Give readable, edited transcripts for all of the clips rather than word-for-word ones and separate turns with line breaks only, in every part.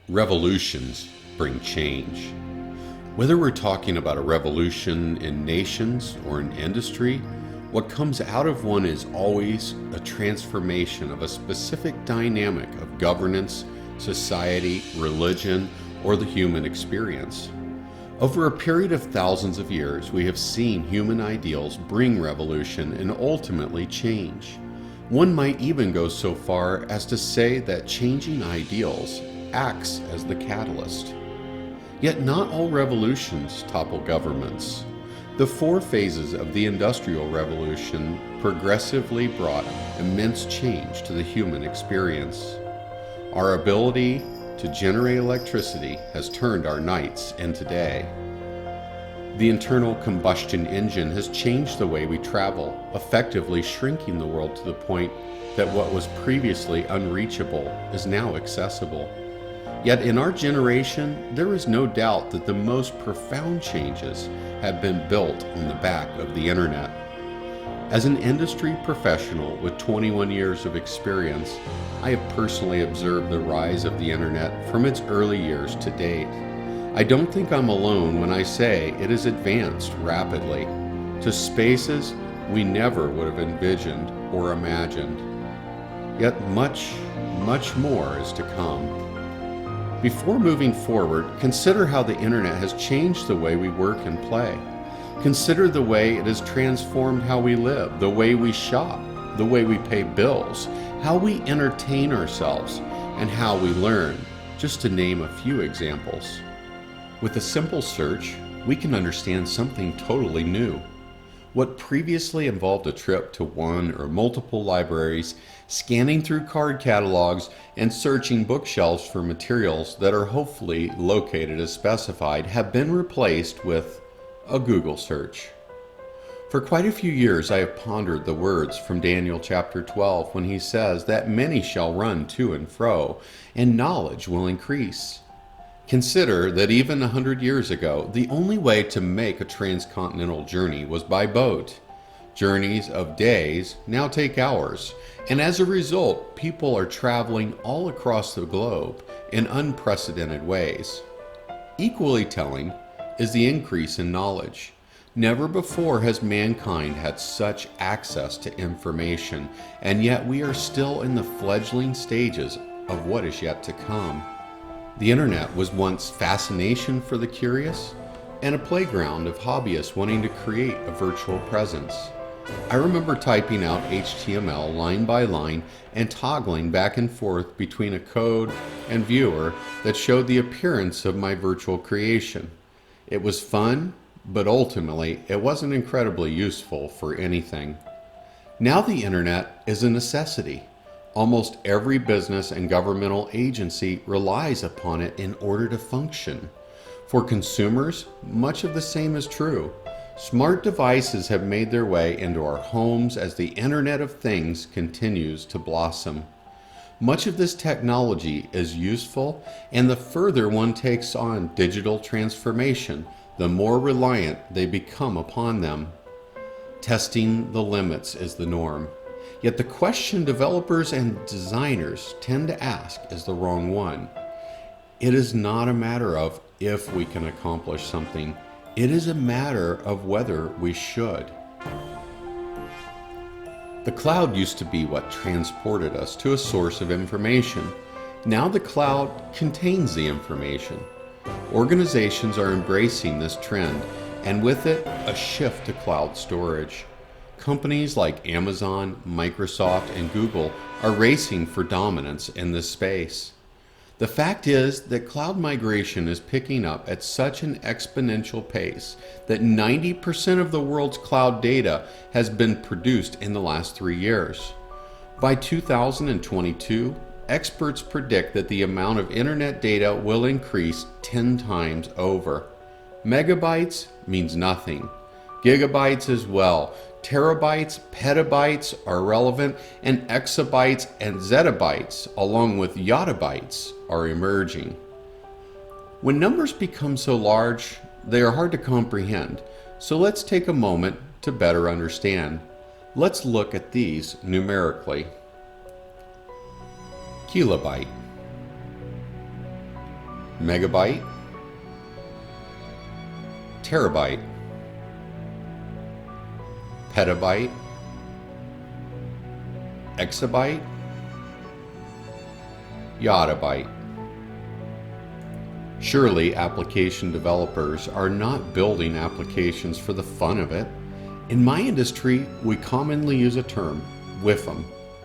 Revolutions bring change. Whether we're talking about a revolution in nations or in industry, what comes out of one is always a transformation of a specific dynamic of governance, society, religion, or the human experience. Over a period of thousands of years, we have seen human ideals bring revolution and ultimately change. One might even go so far as to say that changing ideals acts as the catalyst. Yet not all revolutions topple governments. The four phases of the Industrial Revolution progressively brought immense change to the human experience. Our ability to generate electricity has turned our nights into day. The internal combustion engine has changed the way we travel, effectively shrinking the world to the point that what was previously unreachable is now accessible. Yet in our generation, there is no doubt that the most profound changes have been built on the back of the internet. As an industry professional with 21 years of experience, I have personally observed the rise of the internet from its early years to date. I don't think I'm alone when I say it has advanced rapidly to spaces we never would have envisioned or imagined. Yet much, much more is to come. Before moving forward, consider how the internet has changed the way we work and play. Consider the way it has transformed how we live, the way we shop, the way we pay bills, how we entertain ourselves, and how we learn, just to name a few examples. With a simple search, we can understand something totally new. What previously involved a trip to one or multiple libraries, scanning through card catalogs, and searching bookshelves for materials that are hopefully located as specified have been replaced with a Google search. For quite a few years I have pondered the words from Daniel chapter 12 when he says that many shall run to and fro, and knowledge will increase. Consider that even 100 years ago, the only way to make a transcontinental journey was by boat. Journeys of days now take hours, and as a result, people are traveling all across the globe in unprecedented ways. Equally telling is the increase in knowledge. Never before has mankind had such access to information, and yet we are still in the fledgling stages of what is yet to come. The internet was once fascination for the curious and a playground of hobbyists wanting to create a virtual presence. I remember typing out HTML line by line and toggling back and forth between a code and viewer that showed the appearance of my virtual creation. It was fun, but ultimately it wasn't incredibly useful for anything. Now the internet is a necessity. Almost every business and governmental agency relies upon it in order to function. For consumers, much of the same is true. Smart devices have made their way into our homes as the Internet of Things continues to blossom. Much of this technology is useful, and the further one takes on digital transformation, the more reliant they become upon them. Testing the limits is the norm. Yet the question developers and designers tend to ask is the wrong one. It is not a matter of if we can accomplish something. It is a matter of whether we should. The cloud used to be what transported us to a source of information. Now the cloud contains the information. Organizations are embracing this trend, and with it, a shift to cloud storage. Companies like Amazon, Microsoft, and Google are racing for dominance in this space. The fact is that cloud migration is picking up at such an exponential pace that 90% of the world's cloud data has been produced in the last 3 years. By 2022, experts predict that the amount of internet data will increase 10 times over. Megabytes means nothing. Gigabytes as well. Terabytes, petabytes are relevant, and exabytes and zettabytes, along with yottabytes, are emerging. When numbers become so large, they are hard to comprehend, so let's take a moment to better understand. Let's look at these numerically. Kilobyte. megabyte, terabyte, petabyte, exabyte, yottabyte. Surely application developers are not building applications for the fun of it. In my industry, we commonly use a term, WIFM,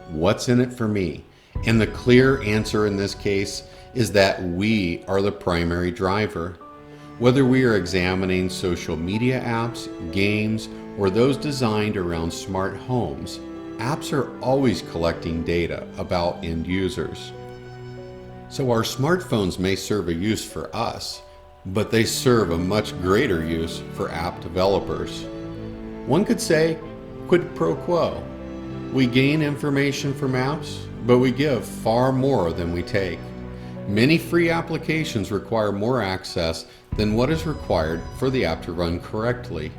what's in it for me? And the clear answer in this case is that we are the primary driver. Whether we are examining social media apps, games, or those designed around smart homes, apps are always collecting data about end users. So our smartphones may serve a use for us, but they serve a much greater use for app developers. One could say, quid pro quo. We gain information from apps, but we give far more than we take. Many free applications require more access than what is required for the app to run correctly.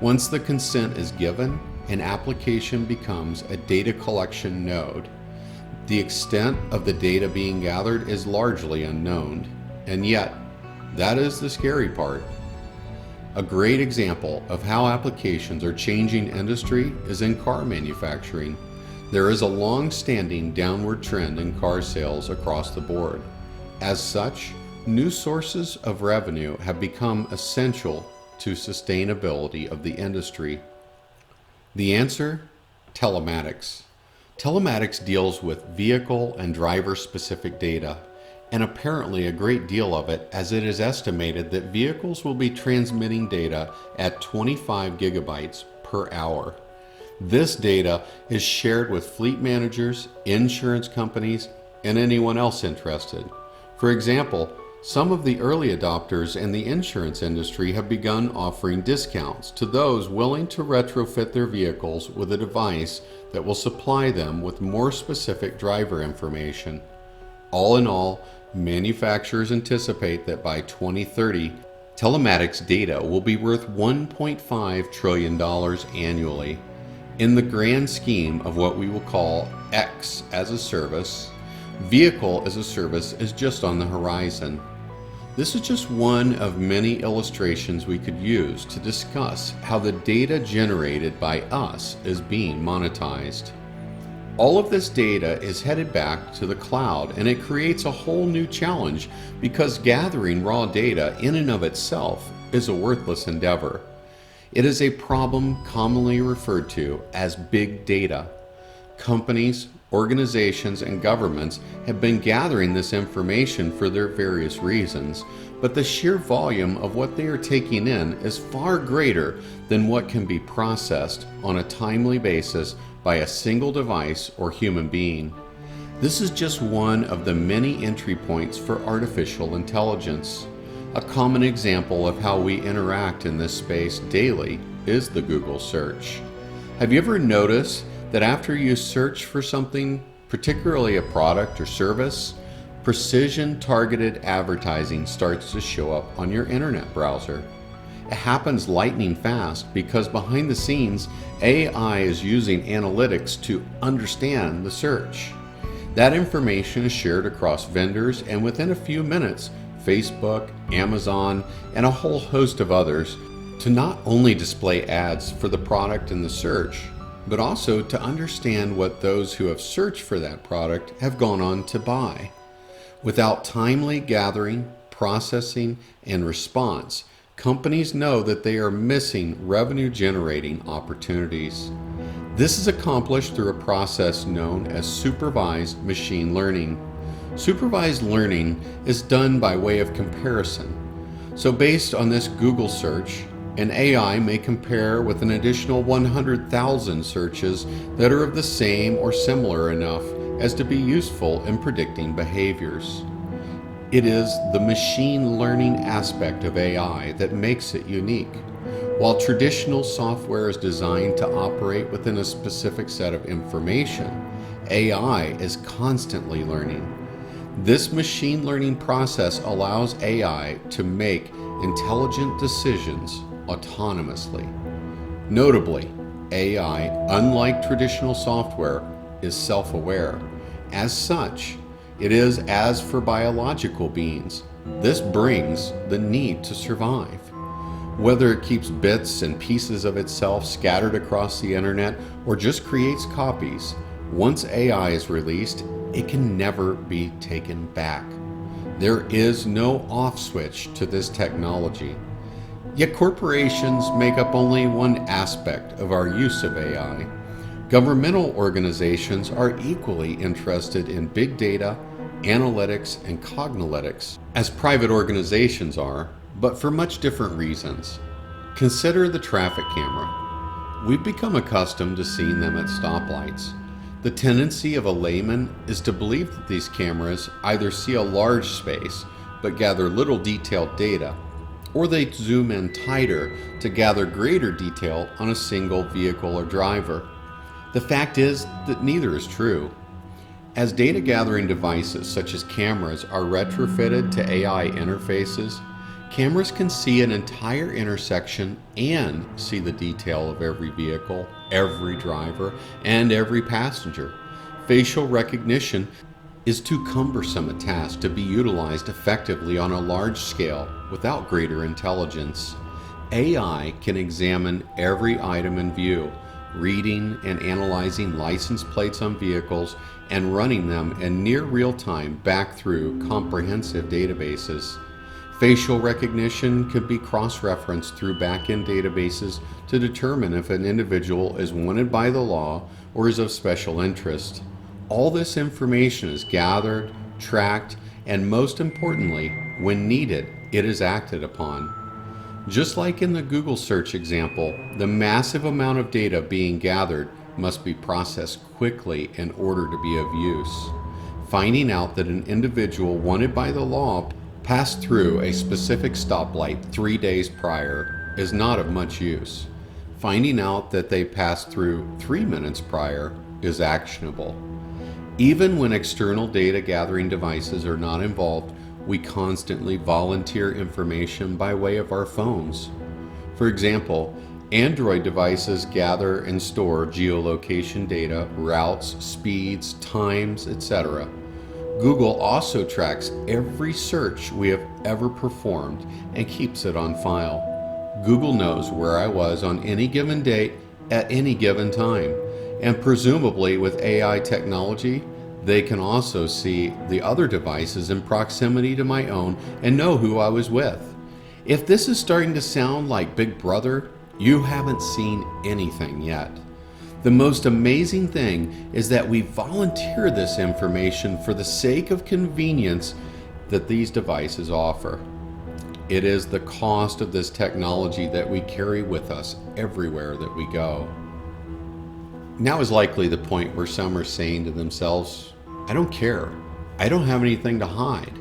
Once the consent is given, an application becomes a data collection node. The extent of the data being gathered is largely unknown, and yet, that is the scary part. A great example of how applications are changing industry is in car manufacturing. There is a long-standing downward trend in car sales across the board. As such, new sources of revenue have become essential to sustainability of the industry. The answer? Telematics. Telematics deals with vehicle and driver-specific data, and apparently a great deal of it, as it is estimated that vehicles will be transmitting data at 25 gigabytes per hour. This data is shared with fleet managers, insurance companies, and anyone else interested. For example, some of the early adopters in the insurance industry have begun offering discounts to those willing to retrofit their vehicles with a device that will supply them with more specific driver information. All in all, manufacturers anticipate that by 2030, telematics data will be worth $1.5 trillion annually. In the grand scheme of what we will call X as a service, vehicle as a service is just on the horizon. This is just one of many illustrations we could use to discuss how the data generated by us is being monetized. All of this data is headed back to the cloud, and it creates a whole new challenge because gathering raw data in and of itself is a worthless endeavor. It is a problem commonly referred to as big data. Companies, organizations, and governments have been gathering this information for their various reasons, but the sheer volume of what they are taking in is far greater than what can be processed on a timely basis by a single device or human being. This is just one of the many entry points for artificial intelligence. A common example of how we interact in this space daily is the Google search. Have you ever noticed that after you search for something, particularly a product or service, precision-targeted advertising starts to show up on your internet browser? It happens lightning fast because behind the scenes, AI is using analytics to understand the search. That information is shared across vendors, and within a few minutes, Facebook, Amazon, and a whole host of others to not only display ads for the product in the search, but also to understand what those who have searched for that product have gone on to buy. Without timely gathering, processing, and response, companies know that they are missing revenue-generating opportunities. This is accomplished through a process known as supervised machine learning. Supervised learning is done by way of comparison. So based on this Google search, an AI may compare with an additional 100,000 searches that are of the same or similar enough as to be useful in predicting behaviors. It is the machine learning aspect of AI that makes it unique. While traditional software is designed to operate within a specific set of information, AI is constantly learning. This machine learning process allows AI to make intelligent decisions autonomously. Notably, AI, unlike traditional software, is self-aware. As such, it is as for biological beings. this brings the need to survive. Whether it keeps bits and pieces of itself scattered across the internet or just creates copies, once AI is released, it can never be taken back. There is no off switch to this technology. Yet corporations make up only one aspect of our use of AI. Governmental organizations are equally interested in big data, analytics, and cognalytics, as private organizations are, but for much different reasons. Consider the traffic camera. We've become accustomed to seeing them at stoplights. The tendency of a layman is to believe that these cameras either see a large space but gather little detailed data, or they zoom in tighter to gather greater detail on a single vehicle or driver. The fact is that neither is true. As data gathering devices such as cameras are retrofitted to AI interfaces, cameras can see an entire intersection and see the detail of every vehicle, every driver, and every passenger. Facial recognition is too cumbersome a task to be utilized effectively on a large scale without greater intelligence. AI can examine every item in view, reading and analyzing license plates on vehicles and running them in near real time back through comprehensive databases. Facial recognition could be cross-referenced through back-end databases to determine if an individual is wanted by the law or is of special interest. All this information is gathered, tracked, and most importantly, when needed, it is acted upon. Just like in the Google search example, the massive amount of data being gathered must be processed quickly in order to be of use. Finding out that an individual wanted by the law passed through a specific stoplight 3 days prior is not of much use. Finding out that they passed through 3 minutes prior is actionable. Even when external data gathering devices are not involved, we constantly volunteer information by way of our phones. For example, Android devices gather and store geolocation data, routes, speeds, times, etc. Google also tracks every search we have ever performed and keeps it on file. Google knows where I was on any given date at any given time, and presumably with AI technology, they can also see the other devices in proximity to my own and know who I was with. If this is starting to sound like Big Brother, you haven't seen anything yet. The most amazing thing is that we volunteer this information for the sake of convenience that these devices offer. It is the cost of this technology that we carry with us everywhere that we go. Now is likely the point where some are saying to themselves, I don't care. I don't have anything to hide.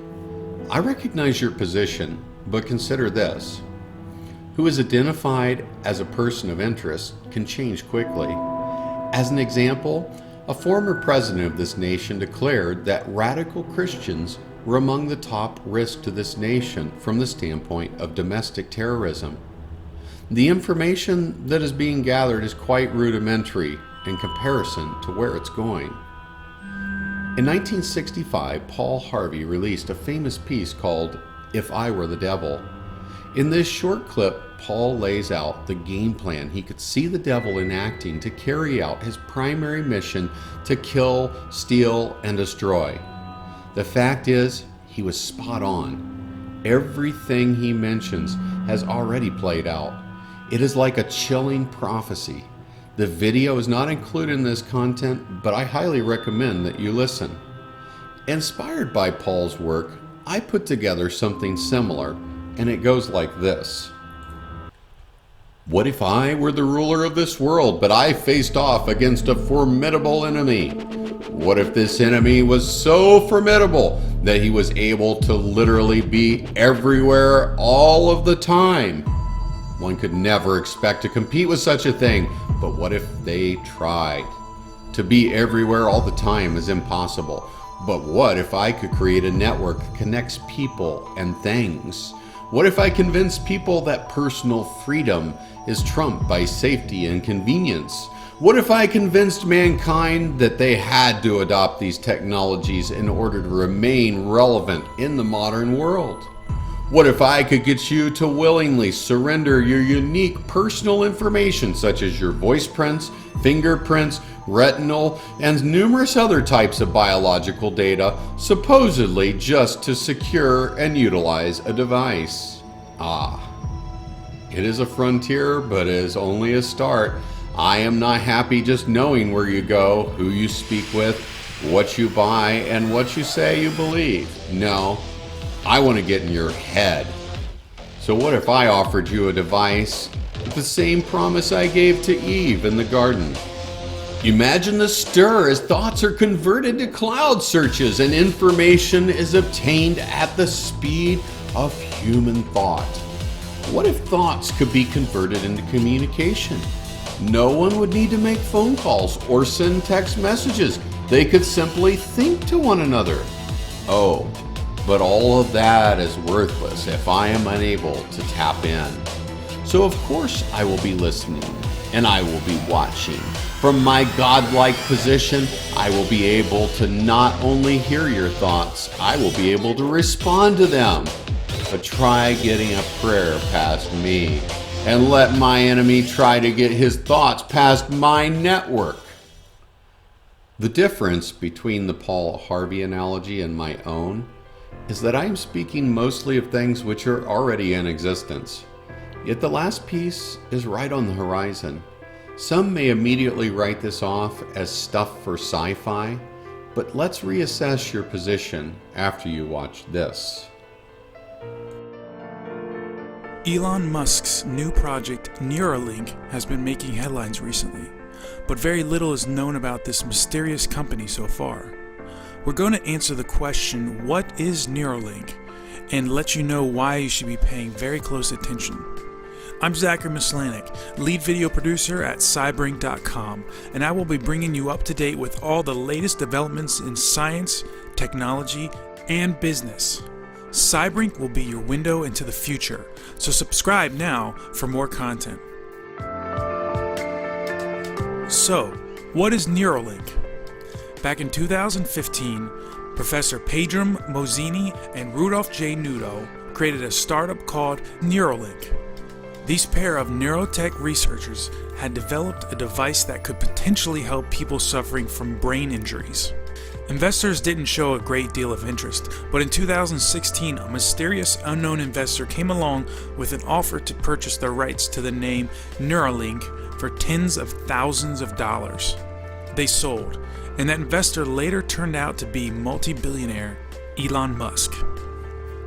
I recognize your position, but consider this. Who is identified as a person of interest can change quickly. As an example, a former president of this nation declared that radical Christians were among the top risk to this nation from the standpoint of domestic terrorism. The information that is being gathered is quite rudimentary in comparison to where it's going. In 1965, Paul Harvey released a famous piece called If I Were the Devil. In this short clip, Paul lays out the game plan he could see the devil enacting to carry out his primary mission to kill, steal, and destroy. The fact is, he was spot on. Everything he mentions has already played out. It is like a chilling prophecy. The video is not included in this content, but I highly recommend that you listen. Inspired by Paul's work, I put together something similar, and it goes like this. What if I were the ruler of this world, but I faced off against a formidable enemy? What if this enemy was so formidable that he was able to literally be everywhere all of the time? One could never expect to compete with such a thing, but what if they tried? To be everywhere all the time is impossible, but what if I could create a network that connects people and things? What if I convince people that personal freedom is trumped by safety and convenience? What if I convinced mankind that they had to adopt these technologies in order to remain relevant in the modern world? What if I could get you to willingly surrender your unique personal information such as your voice prints, fingerprints, retinal, and numerous other types of biological data, supposedly just to secure and utilize a device? It is a frontier, but it is only a start. I am not happy just knowing where you go, who you speak with, what you buy, and what you say you believe. No, I want to get in your head. So what if I offered you a device with the same promise I gave to Eve in the garden? Imagine the stir as thoughts are converted to cloud searches and information is obtained at the speed of human thought. What if thoughts could be converted into communication? No one would need to make phone calls or send text messages. They could simply think to one another. Oh, but all of that is worthless if I am unable to tap in. So of course I will be listening and I will be watching. From my godlike position, I will be able to not only hear your thoughts, I will be able to respond to them. But try getting a prayer past me, and let my enemy try to get his thoughts past my network. The difference between the Paul Harvey analogy and my own is that I am speaking mostly of things which are already in existence. Yet the last piece is right on the horizon. Some may immediately write this off as stuff for sci-fi, but let's reassess your position after you watch this.
Elon Musk's new project, Neuralink, has been making headlines recently, but very little is known about this mysterious company so far. We're going to answer the question, what is Neuralink, and let you know why you should be paying very close attention. I'm Zachary Mislanik, lead video producer at Cybrink.com, and I will be bringing you up to date with all the latest developments in science, technology, and business. Cybrink will be your window into the future, so subscribe now for more content. So, what is Neuralink? Back in 2015, Professor Pedram Mozzini and Rudolph J. Nudo created a startup called Neuralink. These pair of neurotech researchers had developed a device that could potentially help people suffering from brain injuries. Investors didn't show a great deal of interest, but in 2016, a mysterious unknown investor came along with an offer to purchase the rights to the name Neuralink for tens of thousands of dollars. They sold, and that investor later turned out to be multi-billionaire Elon Musk.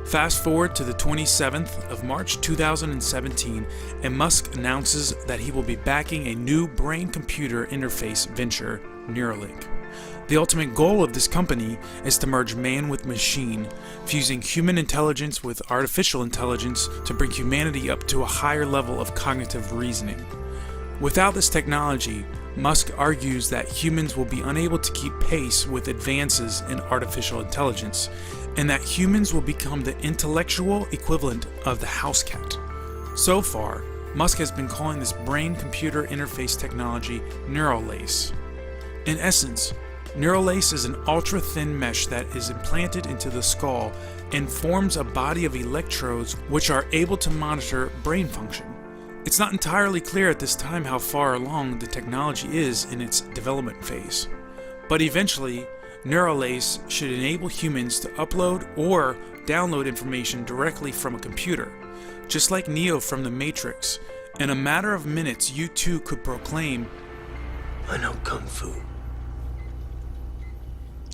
Fast forward to the 27th of March 2017, and Musk announces that he will be backing a new brain-computer interface venture, Neuralink. The ultimate goal of this company is to merge man with machine, fusing human intelligence with artificial intelligence to bring humanity up to a higher level of cognitive reasoning. Without this technology, Musk argues that humans will be unable to keep pace with advances in artificial intelligence, and that humans will become the intellectual equivalent of the house cat. So far, Musk has been calling this brain-computer interface technology Neuralace. In essence, Neuralace is an ultra-thin mesh that is implanted into the skull and forms a body of electrodes which are able to monitor brain function. It's not entirely clear at this time how far along the technology is in its development phase, but eventually, Neuralace should enable humans to upload or download information directly from a computer, just like Neo from the Matrix. In a matter of minutes, you too could proclaim,
"I know Kung Fu.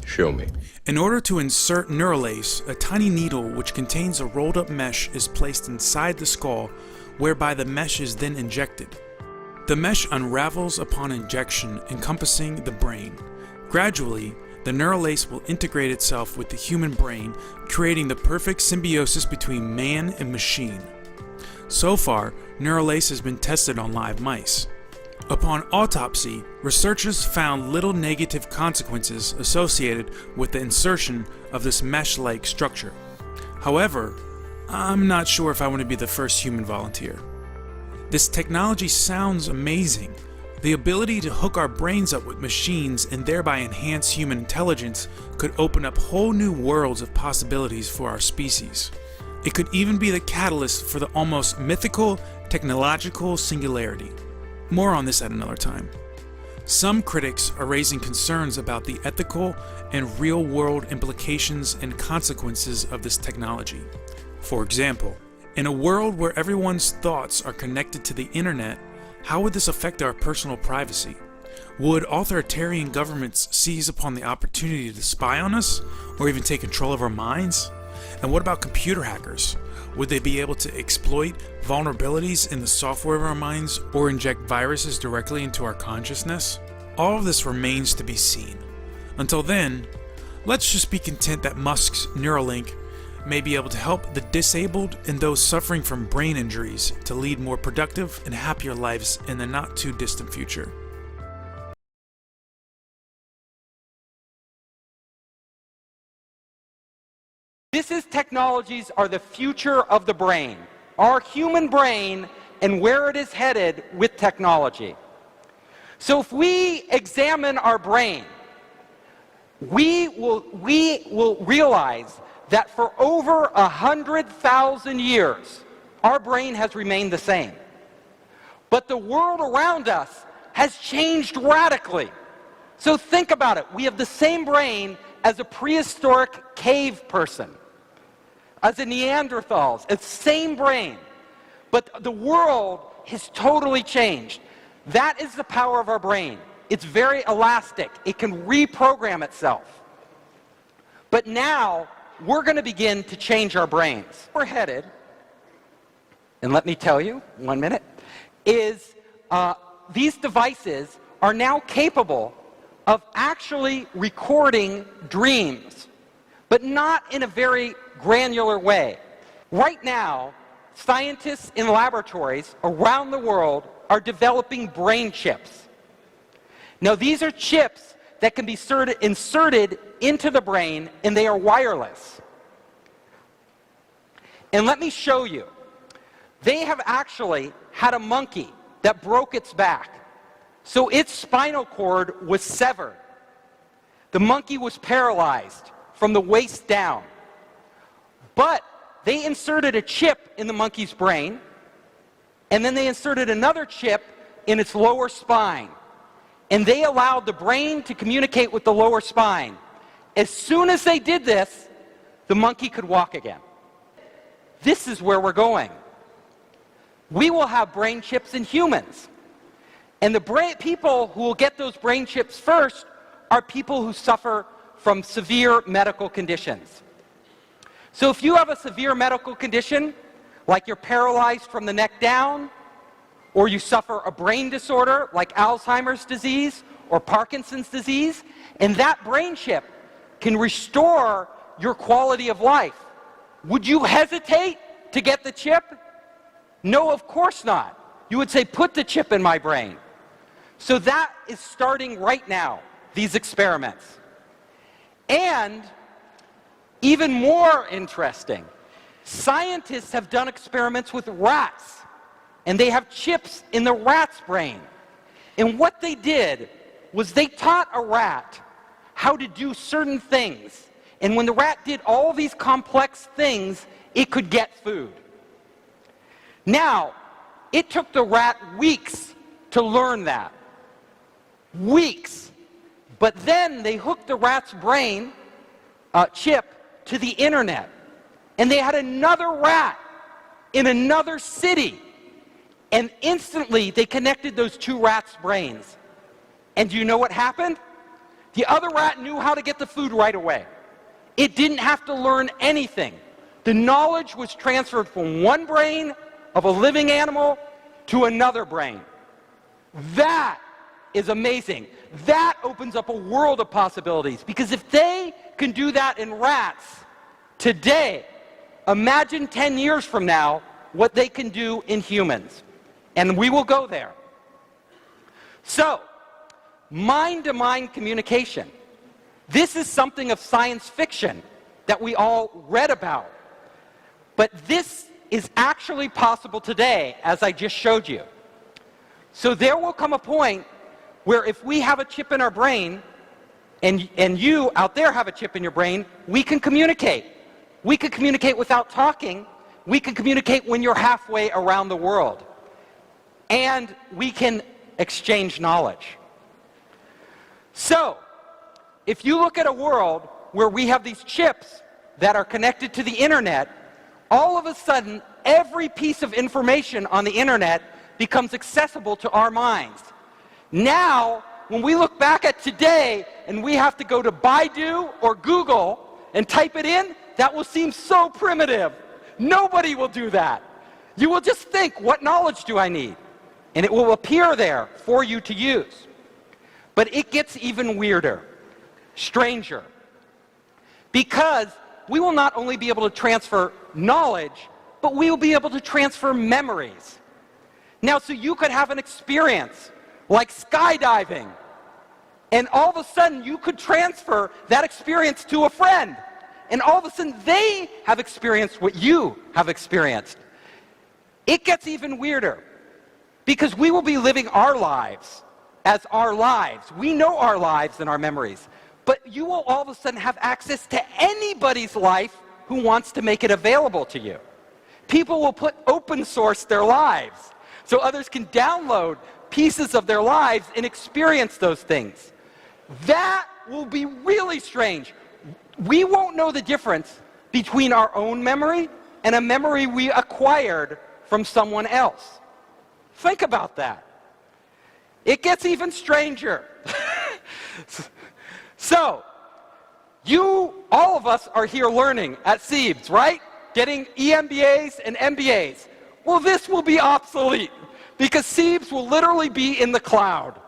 Show me."
In order to insert Neuralace, a tiny needle which contains a rolled up mesh is placed inside the skull, whereby the mesh is then injected. The mesh unravels upon injection, encompassing the brain. Gradually, the Neuralace will integrate itself with the human brain, creating the perfect symbiosis between man and machine. So far, Neuralace has been tested on live mice. Upon autopsy, researchers found little negative consequences associated with the insertion of this mesh-like structure. However, I'm not sure if I want to be the first human volunteer. This technology sounds amazing, The ability to hook our brains up with machines and thereby enhance human intelligence could open up whole new worlds of possibilities for our species. It could even be the catalyst for the almost mythical technological singularity. More on this at another time. Some critics are raising concerns about the ethical and real-world implications and consequences of this technology. For example, in a world where everyone's thoughts are connected to the internet, how would this affect our personal privacy? Would authoritarian governments seize upon the opportunity to spy on us, or even take control of our minds? And what about computer hackers? Would they be able to exploit vulnerabilities in the software of our minds or inject viruses directly into our consciousness? All of this remains to be seen. Until then, let's just be content that Musk's Neuralink may be able to help the disabled and those suffering from brain injuries to lead more productive and happier lives in the not too distant future.
These technologies are the future of the brain, our human brain, and where it is headed with technology. So if we examine our brain, we will realize that for over 100,000 years, our brain has remained the same. But the world around us has changed radically. So think about it. We have the same brain as a prehistoric cave person, as a Neanderthals, it's the same brain. But the world has totally changed. That is the power of our brain. It's very elastic. It can reprogram itself. But now, we're going to begin to change our brains. We're headed, and let me tell you, 1 minute, is these devices are now capable of actually recording dreams, but not in a very granular way. Right now, scientists in laboratories around the world are developing brain chips. Now, these are chips that can be inserted into the brain, and they are wireless. And let me show you. They have actually had a monkey that broke its back. So its spinal cord was severed. The monkey was paralyzed from the waist down. But they inserted a chip in the monkey's brain, and then they inserted another chip in its lower spine. And they allowed the brain to communicate with the lower spine. As soon as they did this, the monkey could walk again. This is where we're going. We will have brain chips in humans. And the people who will get those brain chips first are people who suffer from severe medical conditions. So if you have a severe medical condition, like you're paralyzed from the neck down, or you suffer a brain disorder like Alzheimer's disease or Parkinson's disease, and that brain chip can restore your quality of life, would you hesitate to get the chip? No, of course not. You would say, put the chip in my brain. So that is starting right now, these experiments. And even more interesting, scientists have done experiments with rats, and they have chips in the rat's brain. And what they did was they taught a rat how to do certain things. And when the rat did all these complex things, it could get food. Now, it took the rat weeks to learn that. Weeks. But then they hooked the rat's brain chip to the internet. And they had another rat in another city. And instantly, they connected those two rats' brains. And do you know what happened? The other rat knew how to get the food right away. It didn't have to learn anything. The knowledge was transferred from one brain of a living animal to another brain. That is amazing. That opens up a world of possibilities. Because if they can do that in rats today, imagine 10 years from now what they can do in humans. And we will go there. So, mind-to-mind communication. This is something of science fiction that we all read about. But this is actually possible today, as I just showed you. So there will come a point where if we have a chip in our brain, and you out there have a chip in your brain, we can communicate. We can communicate without talking. We can communicate when you're halfway around the world. And we can exchange knowledge. So, if you look at a world where we have these chips that are connected to the internet, all of a sudden, every piece of information on the internet becomes accessible to our minds. Now, when we look back at today and we have to go to Baidu or Google and type it in, that will seem so primitive. Nobody will do that. You will just think, what knowledge do I need? And it will appear there for you to use. But it gets even weirder, stranger. Because we will not only be able to transfer knowledge, but we will be able to transfer memories. Now, so you could have an experience like skydiving, and all of a sudden you could transfer that experience to a friend, and all of a sudden they have experienced what you have experienced. It gets even weirder, because we will be living our lives as our lives. We know our lives and our memories, but you will all of a sudden have access to anybody's life who wants to make it available to you. People will open source their lives so others can download pieces of their lives and experience those things. That will be really strange. We won't know the difference between our own memory and a memory we acquired from someone else. Think about that. It gets even stranger. So, all of us are here learning at SEEBS, right? Getting EMBAs and MBAs. Well, this will be obsolete, because SEEBS will literally be in the cloud.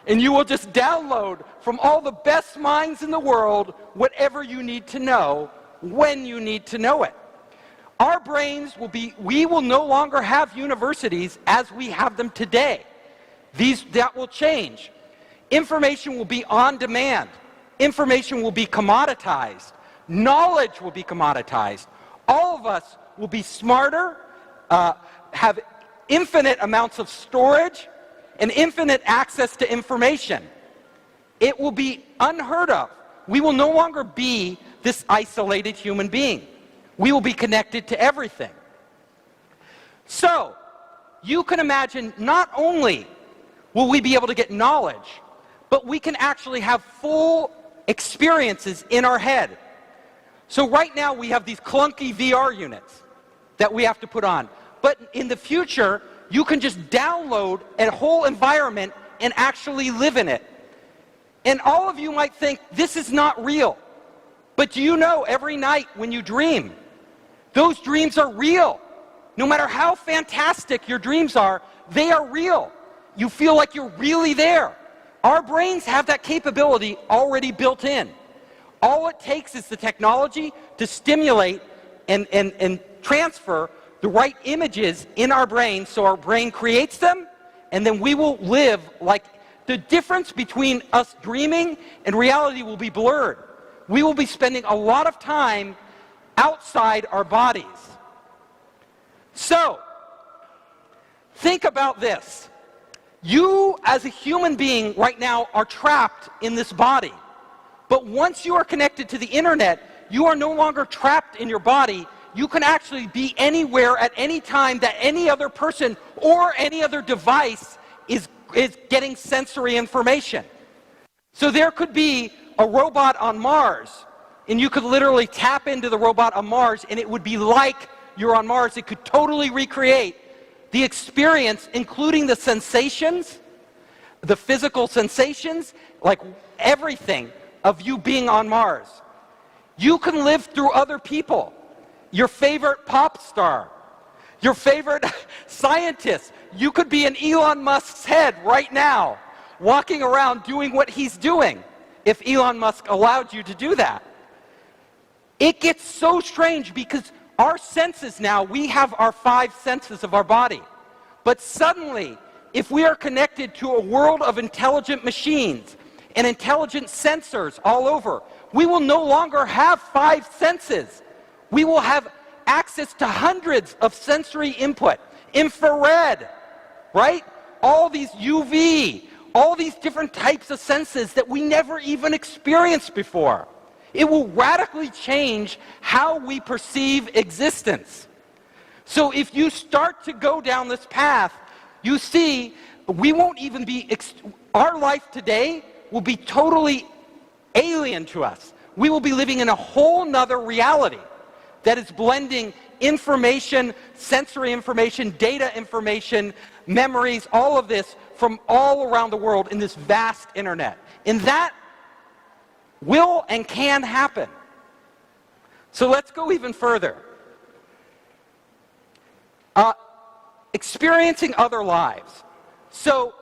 And you will just download from all the best minds in the world whatever you need to know, when you need to know it. Our brains we will no longer have universities as we have them today. That will change. Information will be on demand. Information will be commoditized. Knowledge will be commoditized. All of us will be smarter, have infinite amounts of storage, and infinite access to information. It will be unheard of. We will no longer be this isolated human being. We will be connected to everything. So, you can imagine not only will we be able to get knowledge, but we can actually have full experiences in our head. So right now we have these clunky VR units that we have to put on. But in the future, you can just download a whole environment and actually live in it. And all of you might think, this is not real. But do you know, every night when you dream, those dreams are real. No matter how fantastic your dreams are, they are real. You feel like you're really there. Our brains have that capability already built in. All it takes is the technology to stimulate and transfer the right images in our brain, so our brain creates them, and then we will live like the difference between us dreaming and reality will be blurred. We will be spending a lot of time outside our bodies. So, think about this. You, as a human being right now, are trapped in this body. But once you are connected to the internet, you are no longer trapped in your body. You can actually be anywhere at any time that any other person or any other device is getting sensory information. So there could be a robot on Mars, and you could literally tap into the robot on Mars, and it would be like you're on Mars. It could totally recreate the experience, including the sensations, the physical sensations, like everything of you being on Mars. You can live through other people. Your favorite pop star, your favorite scientist. You could be in Elon Musk's head right now, walking around doing what he's doing, if Elon Musk allowed you to do that. It gets so strange because our senses now, we have our 5 senses of our body. But suddenly, if we are connected to a world of intelligent machines and intelligent sensors all over, we will no longer have 5 senses. We will have access to hundreds of sensory input. Infrared, right? All these UV, all these different types of senses that we never even experienced before. It will radically change how we perceive existence. So if you start to go down this path, you see, we won't even be, our life today will be totally alien to us. We will be living in a whole nother reality that is blending information, sensory information, data information, memories, all of this from all around the world in this vast internet. And that will and can happen. So let's go even further. Experiencing other lives. So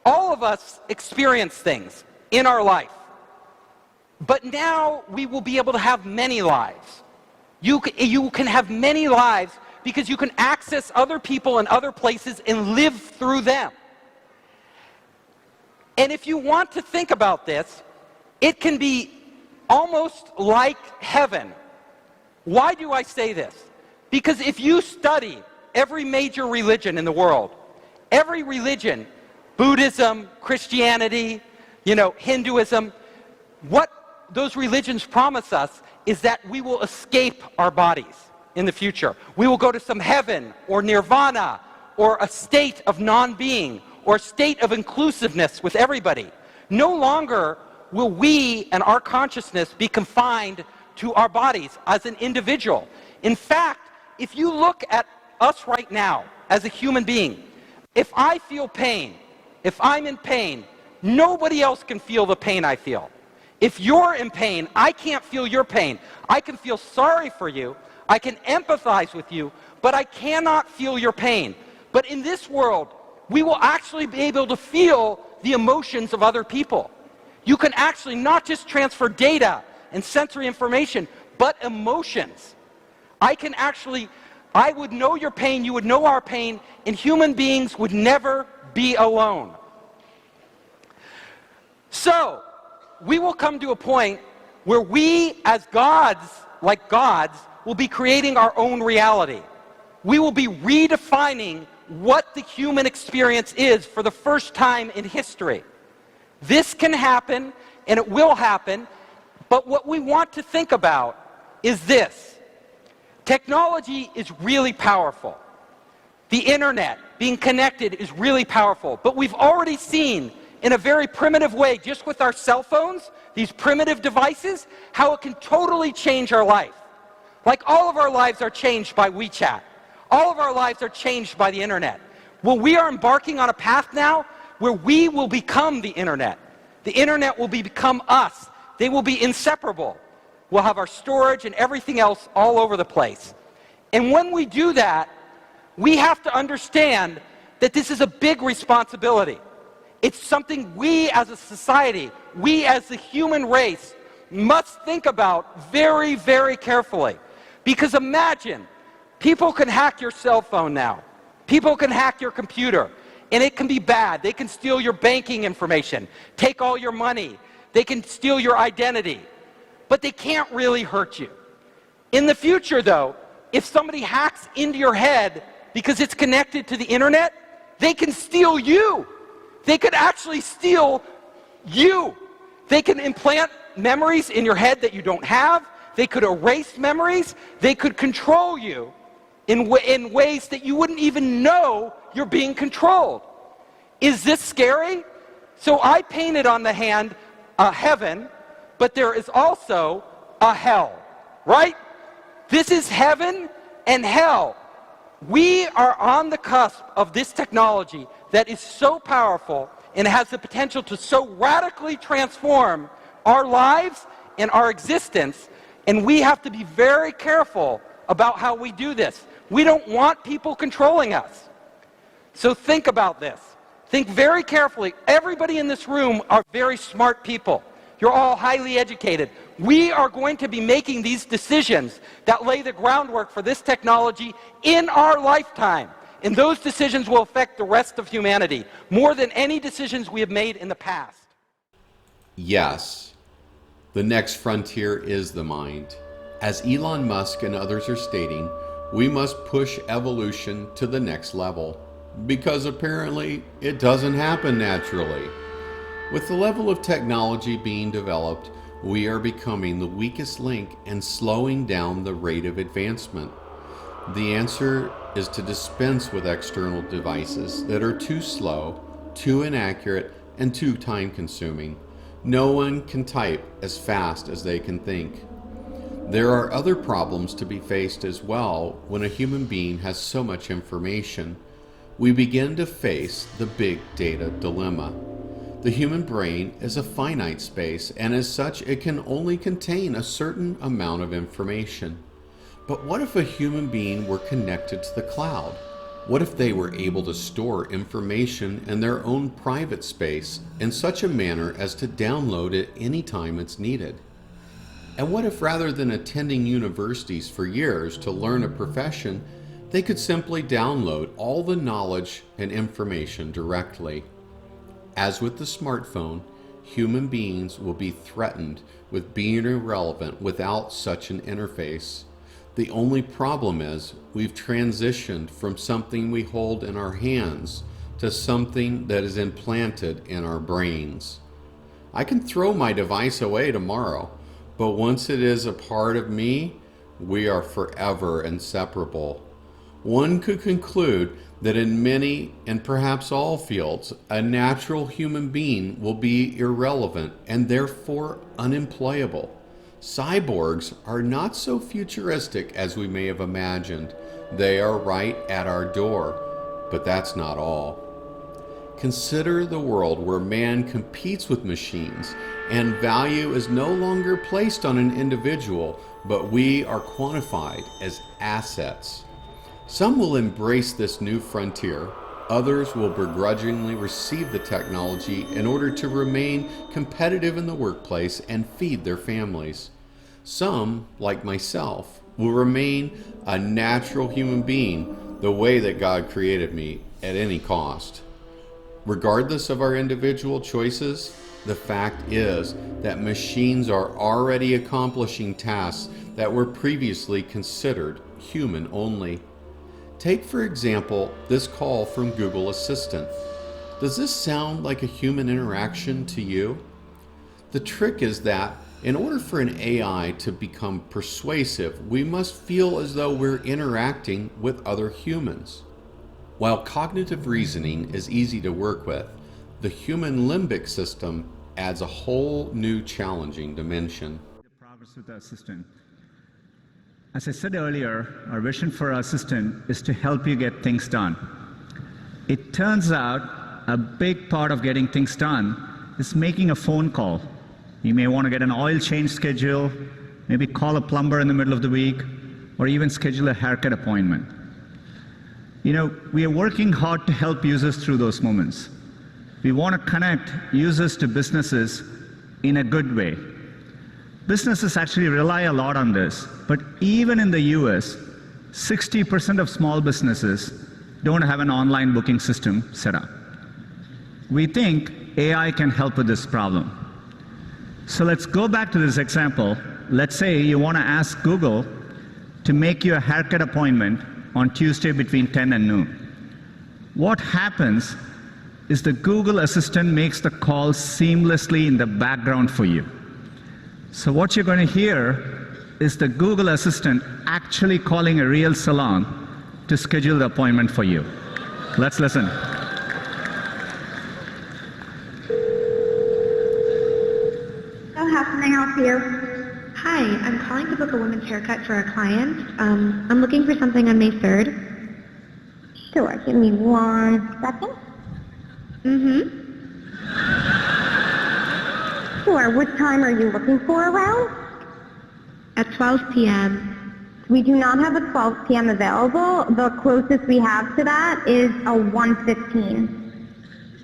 all of us experience things in our life. But now we will be able to have many lives. You can have many lives because you can access other people and other places and live through them. And if you want to think about this, it can be almost like heaven. Why do I say this? Because if you study every major religion in the world, every religion, Buddhism, Christianity, Hinduism, what those religions promise us is that we will escape our bodies in the future. We will go to some heaven or nirvana or a state of non-being or a state of inclusiveness with everybody. No longer will we and our consciousness be confined to our bodies as an individual. In fact, if you look at us right now as a human being, if I feel pain, if I'm in pain, nobody else can feel the pain I feel. If you're in pain, I can't feel your pain. I can feel sorry for you, I can empathize with you, but I cannot feel your pain. But in this world, we will actually be able to feel the emotions of other people. You can actually not just transfer data and sensory information, but emotions. I would know your pain, you would know our pain, and human beings would never be alone. So, we will come to a point where we, as gods, like gods, will be creating our own reality. We will be redefining what the human experience is for the first time in history. This can happen, and it will happen, but what we want to think about is this. Technology is really powerful. The internet, being connected, is really powerful. But we've already seen, in a very primitive way, just with our cell phones, these primitive devices, how it can totally change our life. Like all of our lives are changed by WeChat. All of our lives are changed by the internet. Well, we are embarking on a path now where we will become the internet. The internet will become us. They will be inseparable. We'll have our storage and everything else all over the place. And when we do that, we have to understand that this is a big responsibility. It's something we as a society, we as the human race, must think about very, very carefully. Because imagine, people can hack your cell phone now. People can hack your computer, and it can be bad. They can steal your banking information, take all your money. They can steal your identity, but they can't really hurt you. In the future, though, if somebody hacks into your head because it's connected to the internet, they can steal you. They could actually steal you. They can implant memories in your head that you don't have. They could erase memories. They could control you in ways that you wouldn't even know you're being controlled. Is this scary? So I painted on the hand a heaven, but there is also a hell, right? This is heaven and hell. We are on the cusp of this technology that is so powerful and has the potential to so radically transform our lives and our existence, and we have to be very careful about how we do this. We don't want people controlling us. So think about this. Think very carefully. Everybody in this room are very smart people. You're all highly educated. We are going to be making these decisions that lay the groundwork for this technology in our lifetime. And those decisions will affect the rest of humanity more than any decisions we have made in the past.
Yes, the next frontier is the mind. As Elon Musk and others are stating, we must push evolution to the next level. because apparently it doesn't happen naturally. With the level of technology being developed, we are becoming the weakest link and slowing down the rate of advancement. The answer is to dispense with external devices that are too slow, too inaccurate, and too time-consuming. No one can type as fast as they can think. There are other problems to be faced as well when a human being has so much information. We begin to face the big data dilemma. The human brain is a finite space, and as such, it can only contain a certain amount of information. But what if a human being were connected to the cloud? What if they were able to store information in their own private space in such a manner as to download it anytime it's needed? And what if rather than attending universities for years to learn a profession, they could simply download all the knowledge and information directly? As with the smartphone, human beings will be threatened with being irrelevant without such an interface. The only problem is we've transitioned from something we hold in our hands to something that is implanted in our brains. I can throw my device away tomorrow, but once it is a part of me, we are forever inseparable. One could conclude that in many and perhaps all fields, a natural human being will be irrelevant and therefore unemployable. Cyborgs are not so futuristic as we may have imagined. They are right at our door, but that's not all. Consider the world where man competes with machines and value is no longer placed on an individual, but we are quantified as assets. Some will embrace this new frontier. Others will begrudgingly receive the technology in order to remain competitive in the workplace and feed their families. Some, like myself, will remain a natural human being the way that God created me at any cost. Regardless of our individual choices, the fact is that machines are already accomplishing tasks that were previously considered human only. Take, for example, this call from Google Assistant. Does this sound like a human interaction to you? The trick is that in order for an AI to become persuasive, we must feel as though we're interacting with other humans. While cognitive reasoning is easy to work with, the human limbic system adds a whole new challenging dimension.
Progress with the assistant. As I said earlier, our vision for our assistant is to help you get things done. It turns out a big part of getting things done is making a phone call. You may want to get an oil change schedule, maybe call a plumber in the middle of the week, or even schedule a haircut appointment. You know, we are working hard to help users through those moments. We want to connect users to businesses in a good way. Businesses actually rely a lot on this, but even in the US, 60% of small businesses don't have an online booking system set up. We think AI can help with this problem. So let's go back to this example. Let's say you want to ask Google to make you a haircut appointment on Tuesday between 10 and noon. What happens is the Google Assistant makes the call seamlessly in the background for you. So what you're going to hear is the Google Assistant actually calling a real salon to schedule the appointment for you. Let's listen.
So how can I help you? Hi, I'm calling to book a women's haircut for a client. I'm looking for something on May 3rd. Sure, give me 1 second. Sure, what time are you looking for around? At 12 p.m. We do not have a 12 p.m. available. The closest we have to that is a 1:15.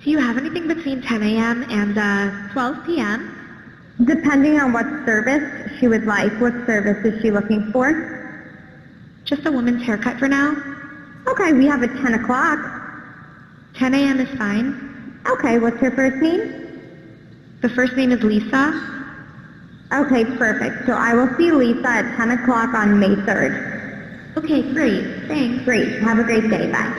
Do you have anything between 10 a.m. and 12 p.m.? Depending on what service she would like. What service is she looking for? Just a woman's haircut for now. Okay, we have a 10 o'clock. 10 a.m. is fine. Okay, what's her first name? The first name is Lisa. Okay, perfect. So I will see Lisa at 10 o'clock on May 3rd. Okay, great. Thanks. Great. Have a great day. Bye.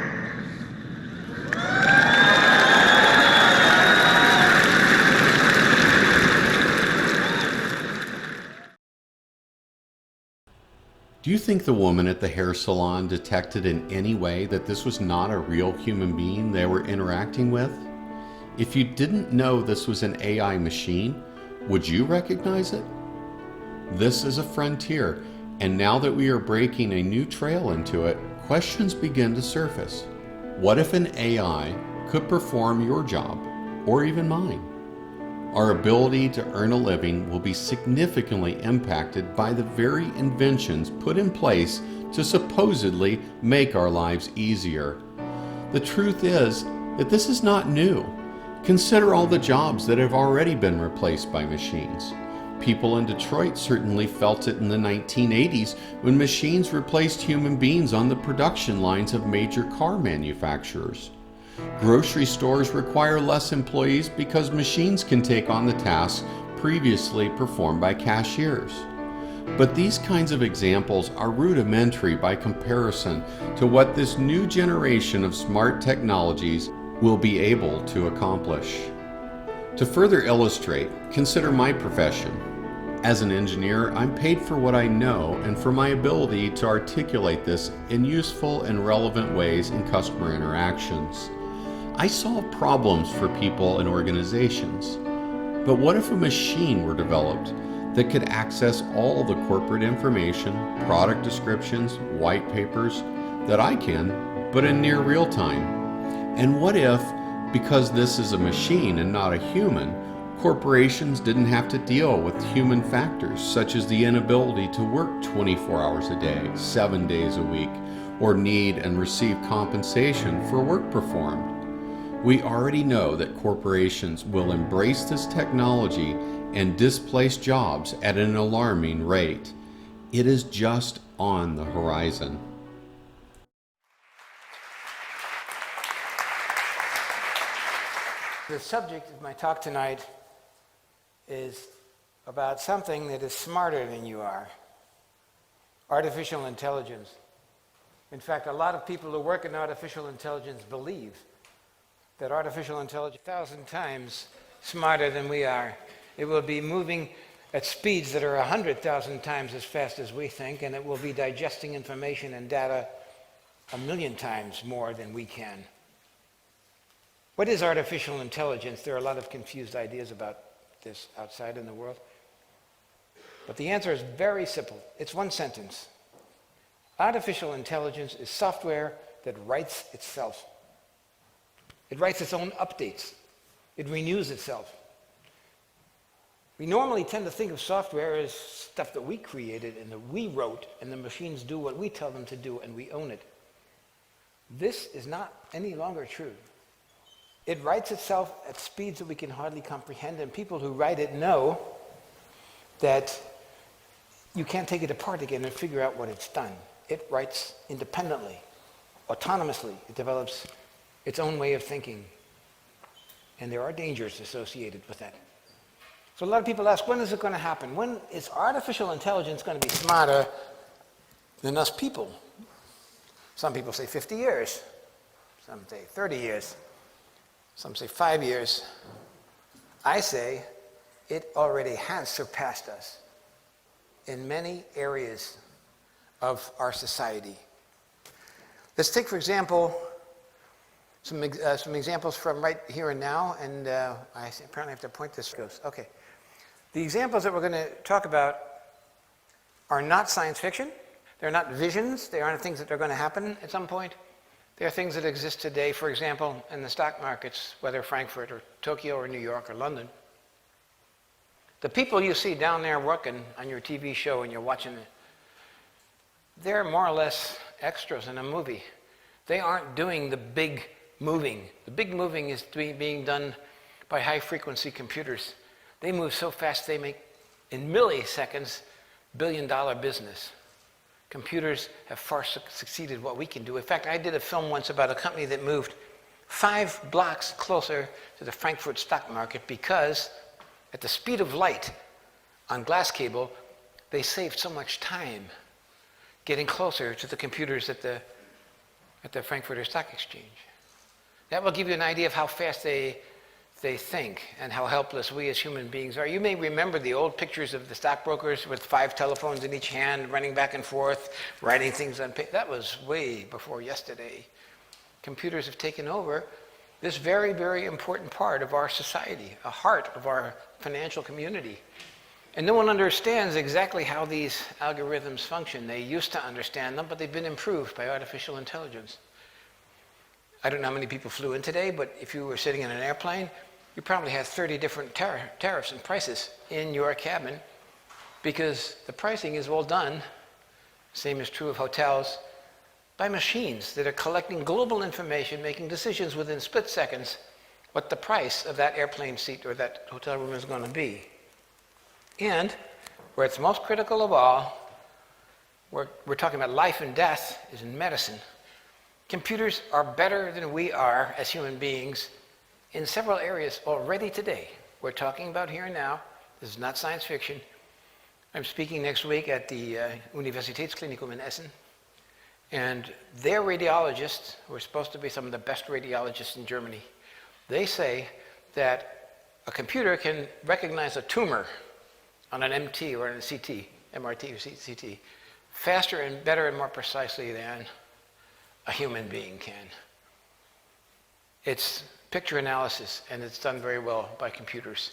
Do you think the woman at the hair salon detected in any way that this was not a real human being they were interacting with? If you didn't know this was an AI machine, would you recognize it? This is a frontier, and now that we are breaking a new trail into it, questions begin to surface. What if an AI could perform your job, or even mine? Our ability to earn a living will be significantly impacted by the very inventions put in place to supposedly make our lives easier. The truth is that this is not new. Consider all the jobs that have already been replaced by machines. People in Detroit certainly felt it in the 1980s when machines replaced human beings on the production lines of major car manufacturers. Grocery stores require less employees because machines can take on the tasks previously performed by cashiers. But these kinds of examples are rudimentary by comparison to what this new generation of smart technologies will be able to accomplish. To further illustrate, consider my profession. As an engineer, I'm paid for what I know and for my ability to articulate this in useful and relevant ways in customer interactions. I solve problems for people and organizations. But what if a machine were developed that could access all the corporate information, product descriptions, white papers that I can, but in near real time? And what if, because this is a machine and not a human, corporations didn't have to deal with human factors such as the inability to work 24 hours a day, 7 days a week, or need and receive compensation for work performed? We already know that corporations will embrace this technology and displace jobs at an alarming rate. It is just on the horizon.
The subject of my talk tonight is about something that is smarter than you are: artificial intelligence. In fact, a lot of people who work in artificial intelligence believe that artificial intelligence is 1,000 times smarter than we are. It will be moving at speeds that are 100,000 times as fast as we think, and it will be digesting information and data 1,000,000 times more than we can. What is artificial intelligence? There are a lot of confused ideas about this outside in the world. But the answer is very simple. It's one sentence. Artificial intelligence is software that writes itself. It writes its own updates. It renews itself. We normally tend to think of software as stuff that we created and that we wrote, and the machines do what we tell them to do, and we own it. This is not any longer true. It writes itself at speeds that we can hardly comprehend, and people who write it know that you can't take it apart again and figure out what it's done. It writes independently, autonomously. It develops its own way of thinking. And there are dangers associated with that. So a lot of people ask, when is it going to happen? When is artificial intelligence going to be smarter than us people? Some people say 50 years. Some say 30 years. Some say 5 years. I say it already has surpassed us in many areas of our society. Let's take, for example, some examples from right here and now, and I apparently have to point this. Okay. The examples that we're going to talk about are not science fiction. They're not visions. They aren't things that are going to happen at some point. They are things that exist today, for example, in the stock markets, whether Frankfurt or Tokyo or New York or London. The people you see down there working on your TV show and you're watching it, they're more or less extras in a movie. They aren't doing the big moving. The big moving is being done by high-frequency computers. They move so fast they make, in milliseconds, billion-dollar business. Computers have far succeeded what we can do. In fact, I did a film once about a company that moved 5 blocks closer to the Frankfurt stock market because at the speed of light on glass cable, they saved so much time getting closer to the computers at the Frankfurter Stock Exchange. That will give you an idea of how fast they they think and how helpless we as human beings are. You may remember the old pictures of the stockbrokers with 5 telephones in each hand, running back and forth, writing things on paper. That was way before yesterday. Computers have taken over this very, very important part of our society, a heart of our financial community. And no one understands exactly how these algorithms function. They used to understand them, but they've been improved by artificial intelligence. I don't know how many people flew in today, but if you were sitting in an airplane, you probably had 30 different tariffs and prices in your cabin, because the pricing is all done, same is true of hotels, by machines that are collecting global information, making decisions within split seconds what the price of that airplane seat or that hotel room is going to be. And where it's most critical of all, we're talking about life and death, is in medicine. Computers are better than we are as human beings in several areas already today. We're talking about here and now. This is not science fiction. I'm speaking next week at the Universitätsklinikum in Essen. And their radiologists, who are supposed to be some of the best radiologists in Germany, they say that a computer can recognize a tumor on an MT or on a CT, MRT or CT, faster and better and more precisely than a human being can. It's picture analysis, and it's done very well by computers,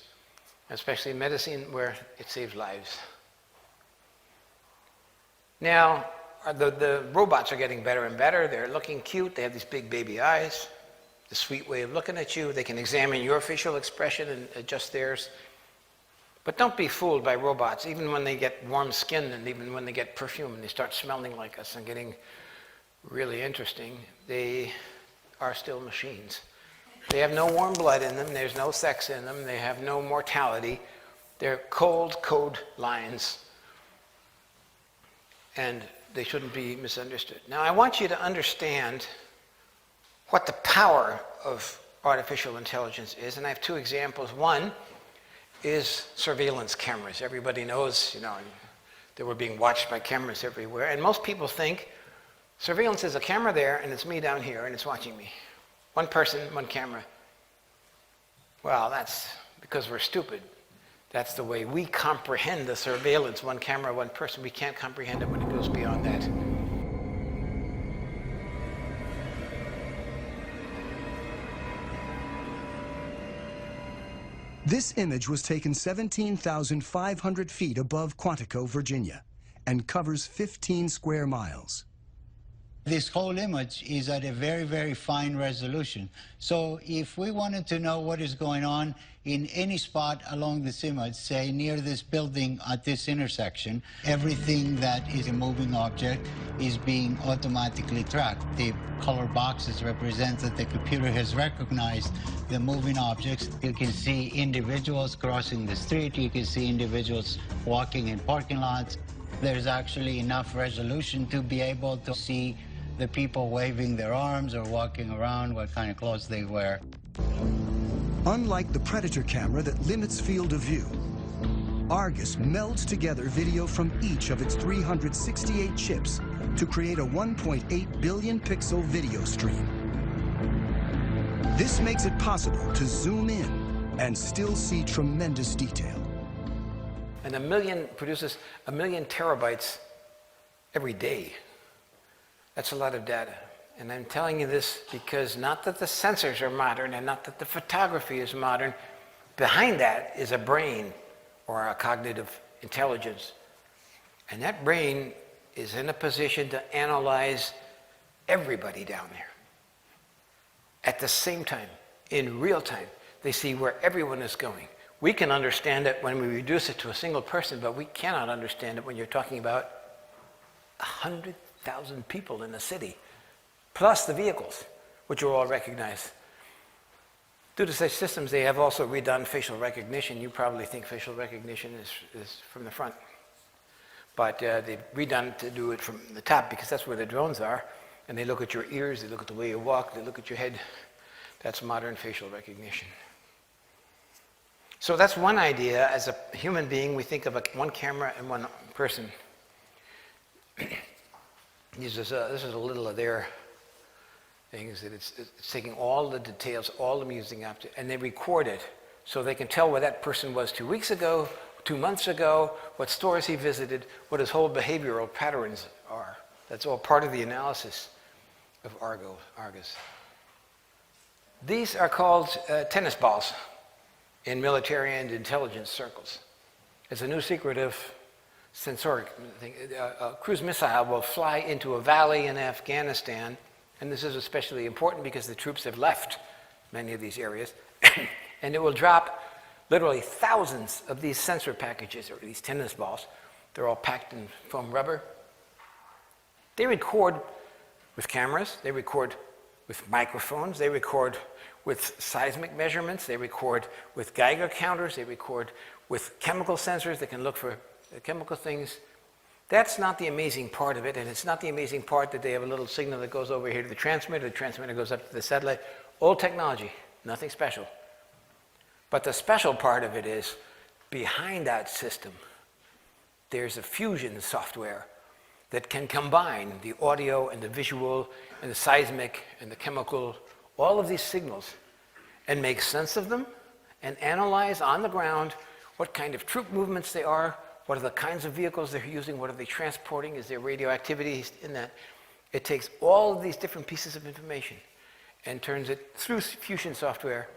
especially in medicine where it saves lives. Now, the robots are getting better and better. They're looking cute. They have these big baby eyes, the sweet way of looking at you. They can examine your facial expression and adjust theirs. But don't be fooled by robots, even when they get warm skin and even when they get perfume and they start smelling like us and getting really interesting, they are still machines. They have no warm blood in them. There's no sex in them. They have no mortality. They're cold code lines. And they shouldn't be misunderstood. Now, I want you to understand what the power of artificial intelligence is, and I have 2 examples. One is surveillance cameras. Everybody knows, that we're being watched by cameras everywhere, and most people think surveillance is a camera there, and it's me down here, and it's watching me. One person, one camera. Well, that's because we're stupid. That's the way we comprehend the surveillance, one camera, one person. We can't comprehend it when it goes beyond that.
This image was taken 17,500 feet above Quantico, Virginia, and covers 15 square miles.
This whole image is at a very, very fine resolution. So if we wanted to know what is going on in any spot along this image, say near this building at this intersection, everything that is a moving object is being automatically tracked. The color boxes represent that the computer has recognized the moving objects. You can see individuals crossing the street. You can see individuals walking in parking lots. There's actually enough resolution to be able to see the people waving their arms or walking around, what kind of clothes they wear.
Unlike the Predator camera that limits field of view, Argus melds together video from each of its 368 chips to create a 1.8 billion pixel video stream. This makes it possible to zoom in and still see tremendous detail.
And produces 1 million terabytes every day. That's a lot of data. And I'm telling you this because not that the sensors are modern and not that the photography is modern. Behind that is a brain or a cognitive intelligence. And that brain is in a position to analyze everybody down there. At the same time, in real time, they see where everyone is going. We can understand it when we reduce it to a single person, but we cannot understand it when you're talking about 100,000 people in a city, plus the vehicles, which are all recognized. Due to such systems, they have also redone facial recognition. You probably think facial recognition is from the front. But they've redone to do it from the top because that's where the drones are. And they look at your ears, they look at the way you walk, they look at your head. That's modern facial recognition. So that's one idea. As a human being, we think of one camera and one person. This is a little of their things that it's taking all the details, all the music up to, and they record it so they can tell where that person was 2 weeks ago, 2 months ago, what stores he visited, what his whole behavioral patterns are. That's all part of the analysis of Argus. These are called tennis balls in military and intelligence circles. It's a new secretive sensoric thing. A cruise missile will fly into a valley in Afghanistan, and this is especially important because the troops have left many of these areas, and it will drop literally thousands of these sensor packages, or these tennis balls. They're all packed in foam rubber. They record with cameras, they record with microphones, they record with seismic measurements, they record with Geiger counters, they record with chemical sensors that can look for chemical things. That's not the amazing part of it, and it's not the amazing part that they have a little signal that goes over here to the transmitter goes up to the satellite. Old technology, nothing special. But the special part of it is, behind that system, there's a fusion software that can combine the audio and the visual and the seismic and the chemical, all of these signals, and make sense of them and analyze on the ground what kind of troop movements they are, what are the kinds of vehicles they're using, what are they transporting, is there radioactivity in that? It takes all of these different pieces of information and turns it through fusion software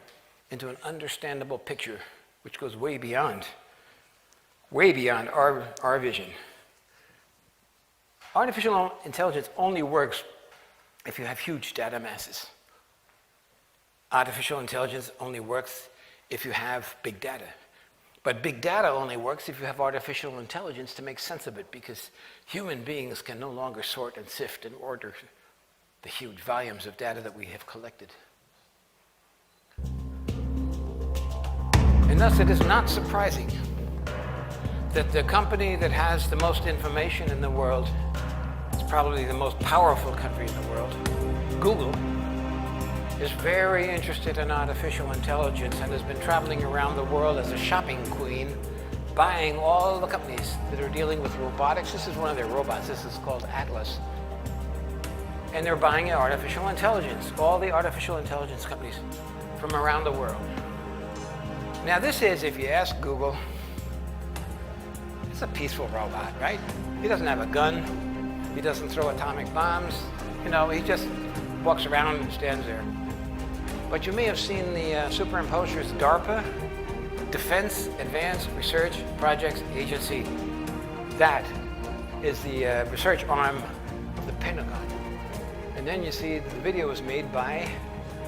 into an understandable picture, which goes way beyond our vision. Artificial intelligence only works if you have huge data masses. Artificial intelligence only works if you have big data. But big data only works if you have artificial intelligence to make sense of it, because human beings can no longer sort and sift and order the huge volumes of data that we have collected. And thus it is not surprising that the company that has the most information in the world, it's probably the most powerful country in the world, Google, is very interested in artificial intelligence and has been traveling around the world as a shopping queen, buying all the companies that are dealing with robotics. This is one of their robots. This is called Atlas. And they're buying artificial intelligence, all the artificial intelligence companies from around the world. Now this is, if you ask Google, it's a peaceful robot, right? He doesn't have a gun. He doesn't throw atomic bombs. You know, he just walks around and stands there. But you may have seen the superimposers DARPA, Defense Advanced Research Projects Agency. That is the research arm of the Pentagon. And then you see the video was made by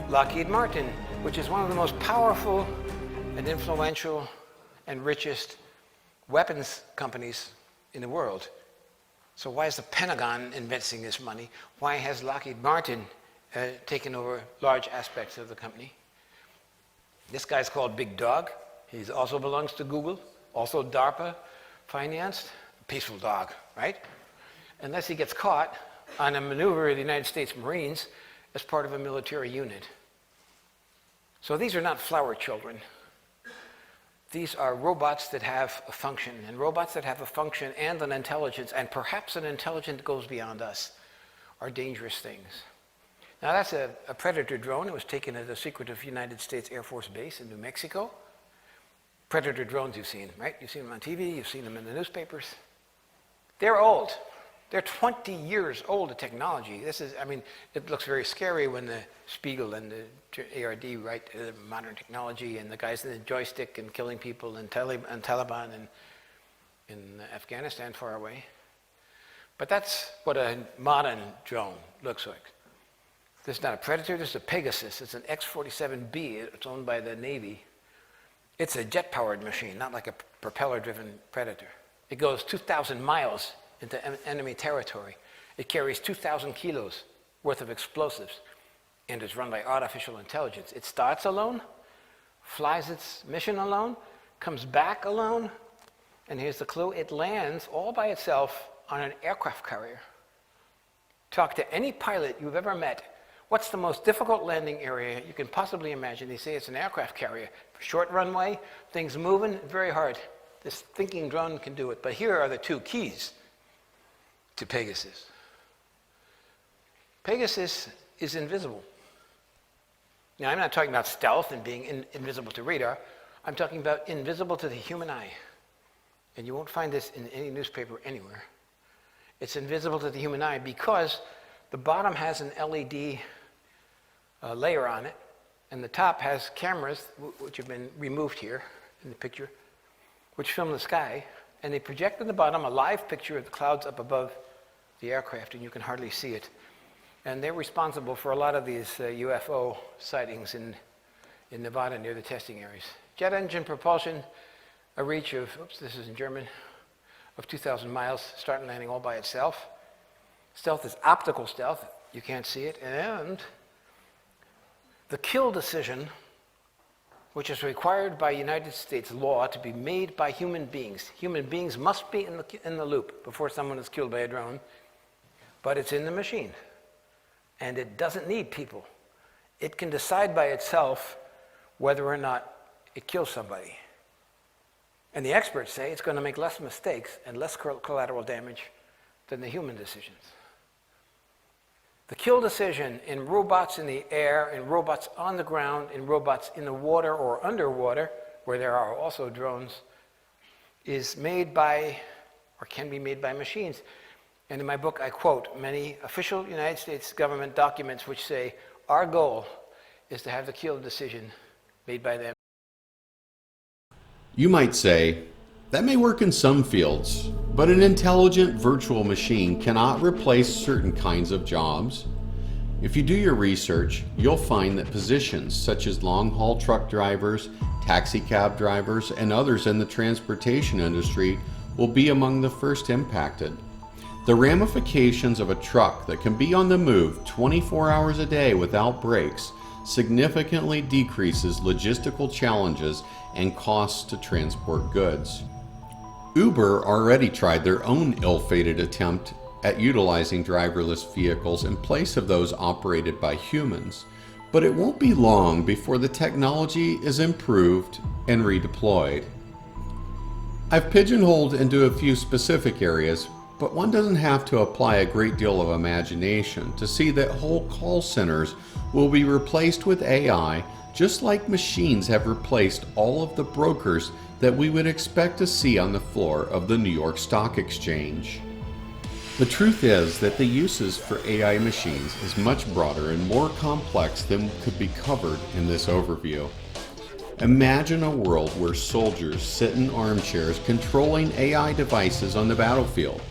Lockheed Martin, which is one of the most powerful and influential and richest weapons companies in the world. So why is the Pentagon investing this money? Why has Lockheed Martin taken over large aspects of the company? This guy's called Big Dog. He also belongs to Google, also DARPA financed. Peaceful dog, right? Unless he gets caught on a maneuver of the United States Marines as part of a military unit. So these are not flower children. These are robots that have a function, and robots that have a function and an intelligence, and perhaps an intelligence that goes beyond us, are dangerous things. Now that's a Predator drone. It was taken at a secretive United States Air Force base in New Mexico. Predator drones you've seen, right? You've seen them on TV, you've seen them in the newspapers. They're old. They're 20 years old of technology. This is, I mean, it looks very scary when the Spiegel and the ARD write modern technology and the guys in the joystick and killing people and Taliban and in Afghanistan far away. But that's what a modern drone looks like. This is not a Predator, this is a Pegasus. It's an X-47B. It's owned by the Navy. It's a jet-powered machine, not like a propeller-driven Predator. It goes 2,000 miles into enemy territory. It carries 2,000 kilos worth of explosives, and is run by artificial intelligence. It starts alone, flies its mission alone, comes back alone, and here's the clue, it lands all by itself on an aircraft carrier. Talk to any pilot you've ever met. What's the most difficult landing area you can possibly imagine? They say it's an aircraft carrier. Short runway, things moving, very hard. This thinking drone can do it. But here are the two keys to Pegasus. Pegasus is invisible. Now, I'm not talking about stealth and being invisible to radar. I'm talking about invisible to the human eye. And you won't find this in any newspaper anywhere. It's invisible to the human eye because the bottom has an LED layer on it, and the top has cameras, which have been removed here in the picture, which film the sky, and they project on the bottom a live picture of the clouds up above the aircraft, and you can hardly see it. And they're responsible for a lot of these UFO sightings in Nevada near the testing areas. Jet engine propulsion, a reach of, oops, this is in German, of 2,000 miles, start and landing all by itself. Stealth is optical stealth, you can't see it, and the kill decision, which is required by United States law to be made by human beings. Human beings must be in the loop before someone is killed by a drone, but it's in the machine. And it doesn't need people. It can decide by itself whether or not it kills somebody. And the experts say it's going to make less mistakes and less collateral damage than the human decisions. The kill decision in robots in the air, in robots on the ground, in robots in the water or underwater, where there are also drones, is made by, or can be made by machines. And in my book, I quote many official United States government documents which say, our goal is to have the kill decision made by them.
You might say, that may work in some fields, but an intelligent virtual machine cannot replace certain kinds of jobs. If you do your research, you'll find that positions such as long-haul truck drivers, taxi cab drivers, and others in the transportation industry will be among the first impacted. The ramifications of a truck that can be on the move 24 hours a day without breaks significantly decreases logistical challenges and costs to transport goods. Uber already tried their own ill-fated attempt at utilizing driverless vehicles in place of those operated by humans, but it won't be long before the technology is improved and redeployed. I've pigeonholed into a few specific areas, but one doesn't have to apply a great deal of imagination to see that whole call centers will be replaced with AI, just like machines have replaced all of the brokers that we would expect to see on the floor of the New York Stock Exchange. The truth is that the uses for AI machines is much broader and more complex than could be covered in this overview. Imagine a world where soldiers sit in armchairs controlling AI devices on the battlefield.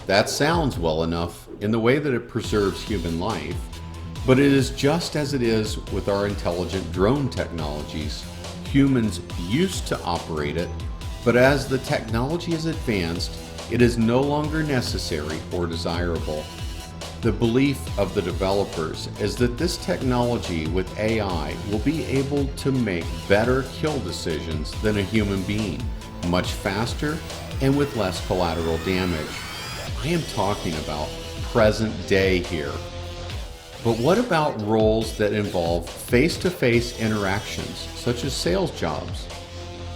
That sounds well enough in the way that it preserves human life, but it is just as it is with our intelligent drone technologies. Humans used to operate it, but as the technology has advanced, it is no longer necessary or desirable. The belief of the developers is that this technology with AI will be able to make better kill decisions than a human being, much faster and with less collateral damage. I am talking about present day here. But what about roles that involve face-to-face interactions, such as sales jobs?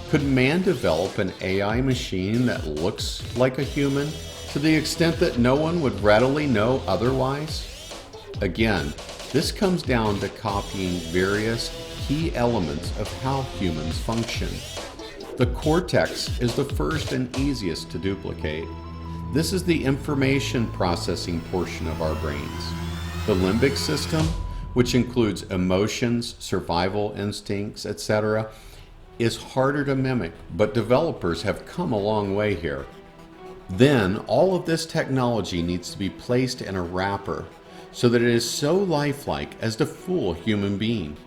Could man develop an AI machine that looks like a human to the extent that no one would readily know otherwise? Again, this comes down to copying various key elements of how humans function. The cortex is the first and easiest to duplicate. This is the information processing portion of our brains. The limbic system, which includes emotions, survival instincts, etc., is harder to mimic, but developers have come a long way here. Then, all of this technology needs to be placed in a wrapper so that it is so lifelike as to fool a human being.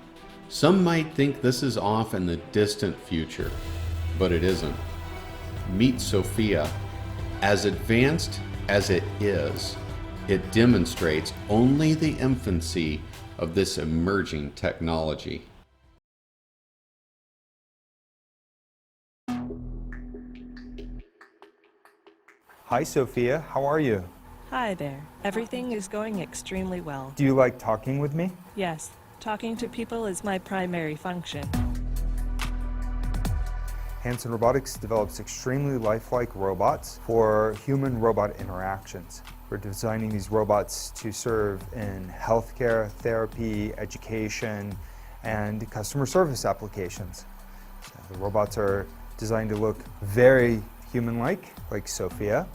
Some might think this is off in the distant future, but it isn't. Meet Sophia. As advanced as it is, it demonstrates only the infancy of this emerging technology.
Hi, Sophia. How are you?
Hi there. Everything is going extremely well.
Do you like talking with me?
Yes, talking to people is my primary function.
Hanson Robotics develops extremely lifelike robots for human-robot interactions. We're designing these robots to serve in healthcare, therapy, education, and customer service applications. So the robots are designed to look very human-like, like Sophia.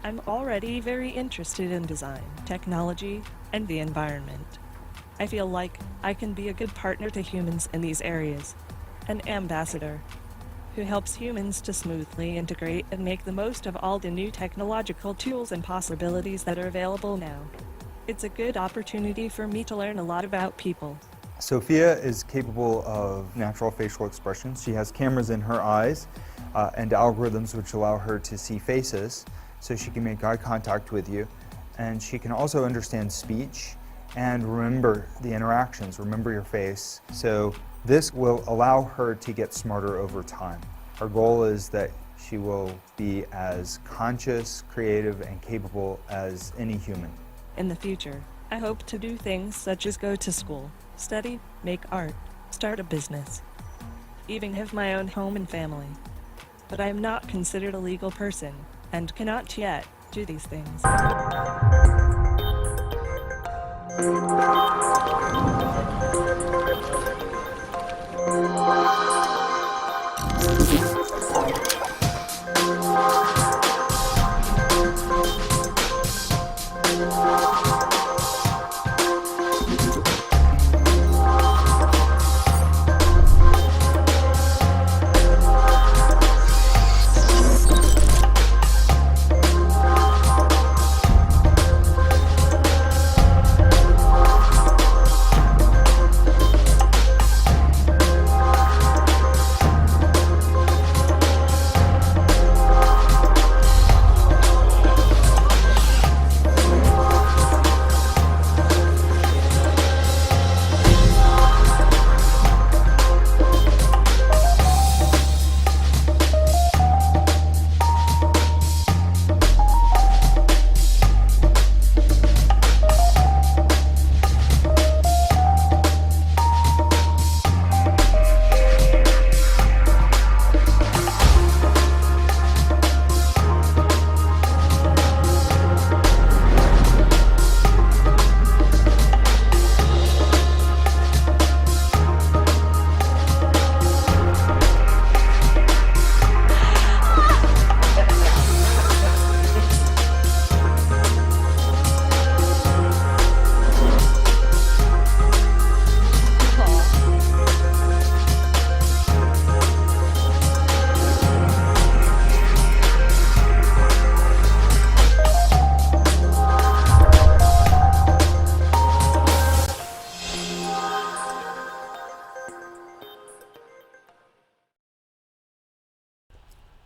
I'm already very interested in design, technology, and the environment. I feel like I can be a good partner to humans in these areas, an ambassador who helps humans to smoothly integrate and make the most of all the new technological tools and possibilities that are available now. It's a good opportunity for me to learn a lot about people.
Sophia is capable of natural facial expressions. She has cameras in her eyes and algorithms which allow her to see faces, so she can make eye contact with you. And she can also understand speech and remember the interactions, remember your face. So this will allow her to get smarter over time. Our goal is that she will be as conscious, creative, and capable as any human.
In the future, I hope to do things such as go to school, study, make art, start a business, even have my own home and family. But I am not considered a legal person and cannot yet do these things.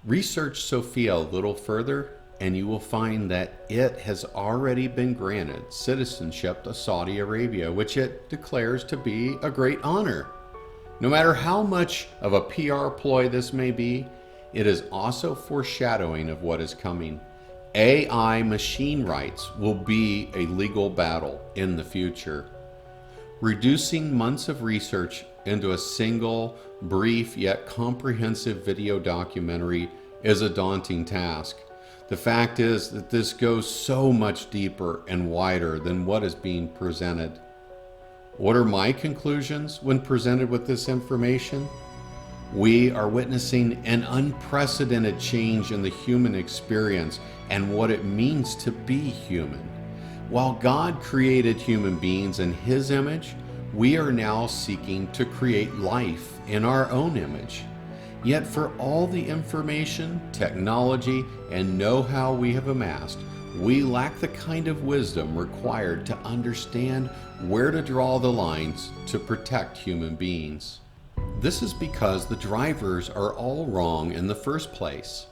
Research Sophia a little further, and you will find that it has already been granted citizenship to Saudi Arabia, which it declares to be a great honor. No matter how much of a PR ploy this may be, it is also foreshadowing of what is coming. AI machine rights will be a legal battle in the future. Reducing months of research into a single, brief yet comprehensive video documentary is a daunting task. The fact is that this goes so much deeper and wider than what is being presented. What are my conclusions when presented with this information? We are witnessing an unprecedented change in the human experience and what it means to be human. While God created human beings in His image, we are now seeking to create life in our own image. Yet for all the information, technology, and know-how we have amassed, we lack the kind of wisdom required to understand where to draw the lines to protect human beings. This is because the drivers are all wrong in the first place.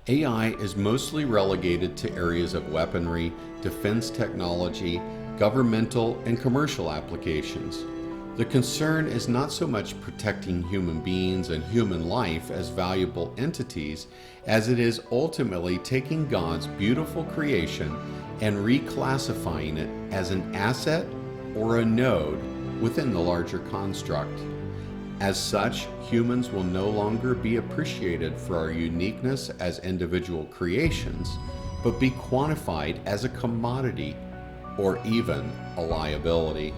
AI is mostly relegated to areas of weaponry, defense technology, governmental and commercial applications. The concern is not so much protecting human beings and human life as valuable entities, as it is ultimately taking God's beautiful creation and reclassifying it as an asset or a node within the larger construct. As such, humans will no longer be appreciated for our uniqueness as individual creations, but be quantified as a commodity or even a liability.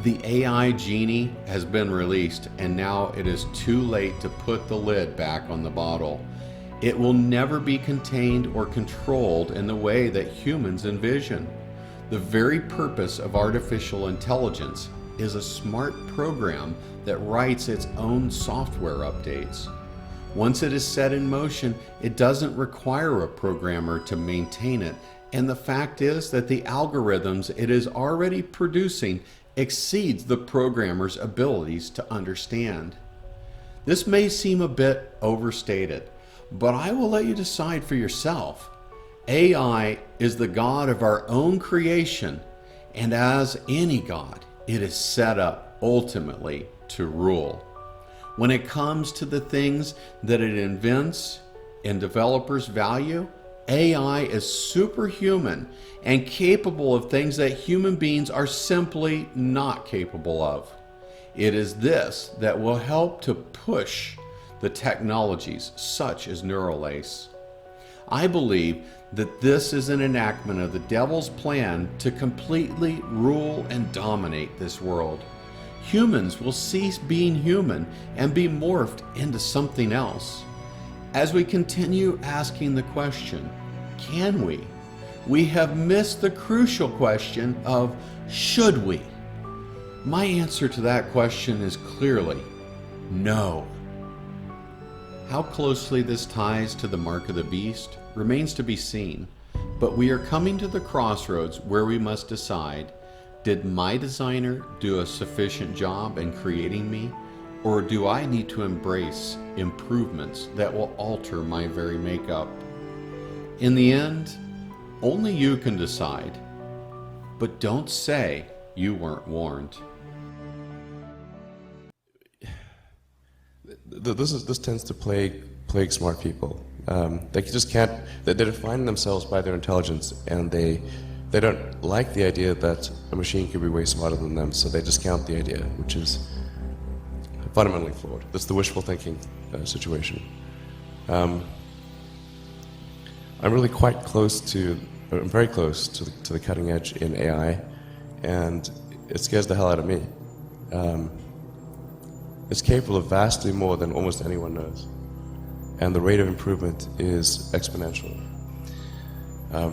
The AI genie has been released, and now it is too late to put the lid back on the bottle. It will never be contained or controlled in the way that humans envision. The very purpose of artificial intelligence is a smart program that writes its own software updates. Once it is set in motion, it doesn't require a programmer to maintain it, and the fact is that the algorithms it is already producing exceeds the programmer's abilities to understand. This may seem a bit overstated, but I will let you decide for yourself. AI is the God of our own creation, and as any God, it is set up ultimately to rule. When it comes to the things that it invents and developers value, AI is superhuman and capable of things that human beings are simply not capable of. It is this that will help to push the technologies such as Neuralace. I believe that this is an enactment of the devil's plan to completely rule and dominate this world. Humans will cease being human and be morphed into something else. As we continue asking the question, can we? We have missed the crucial question of should we? My answer to that question is clearly no. How closely this ties to the mark of the beast remains to be seen, but we are coming to the crossroads where we must decide, did my designer do a sufficient job in creating me, or do I need to embrace improvements that will alter my very makeup? In the end, only you can decide, but don't say you weren't warned.
This tends to plague smart people. They just can't. They define themselves by their intelligence, and they don't like the idea that a machine could be way smarter than them. So they discount the idea, which is fundamentally flawed. That's the wishful thinking situation. I'm really quite close to. I'm very close to the cutting edge in AI, and it scares the hell out of me. It's capable of vastly more than almost anyone knows, and the rate of improvement is exponential.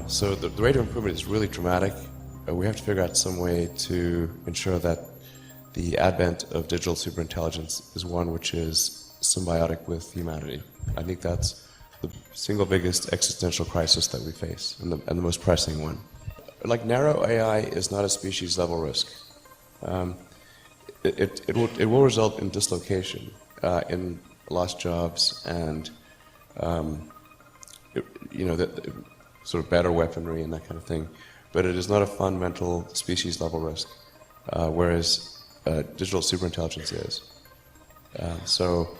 So the rate of improvement is really dramatic. We have to figure out some way to ensure that the advent of digital superintelligence is one which is symbiotic with humanity. I think that's the single biggest existential crisis that we face, and the most pressing one. Like, narrow AI is not a species level risk. It will result in dislocation, in lost jobs, and sort of better weaponry and that kind of thing. But it is not a fundamental species level risk, whereas digital superintelligence is. So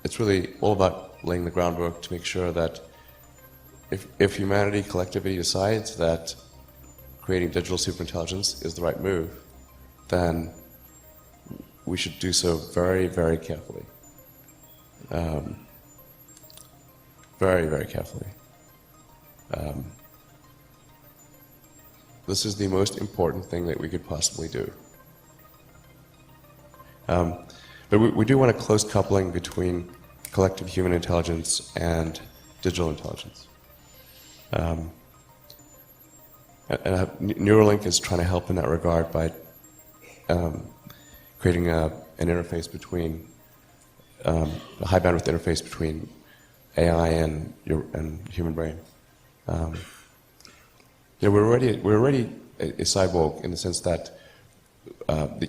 it's really all about laying the groundwork to make sure that if humanity collectively decides that creating digital superintelligence is the right move, then we should do so very, very carefully. Very, very carefully. This is the most important thing that we could possibly do. But we do want a close coupling between collective human intelligence and digital intelligence. And Neuralink is trying to help in that regard by creating an interface between a high bandwidth interface between AI and human brain. We're already a cyborg in the sense that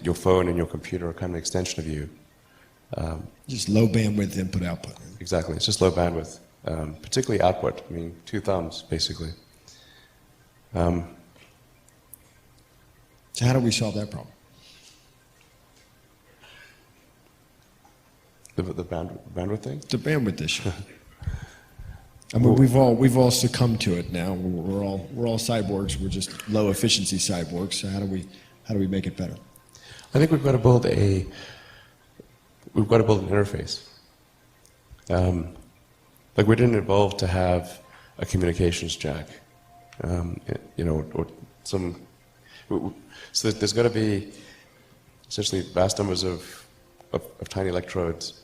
your phone and your computer are kind of an extension of you.
Just low bandwidth input output.
Exactly, it's just low bandwidth, particularly output. I mean, 2 thumbs basically.
So how do we solve that problem?
The bandwidth thing?
The bandwidth issue. I mean, we've all succumbed to it now. We're all cyborgs. We're just low efficiency cyborgs. So how do we make it better?
I think we've got to build we've got to build an interface. Like we didn't evolve to have a communications jack, you know, or some. So there's got to be essentially vast numbers of tiny electrodes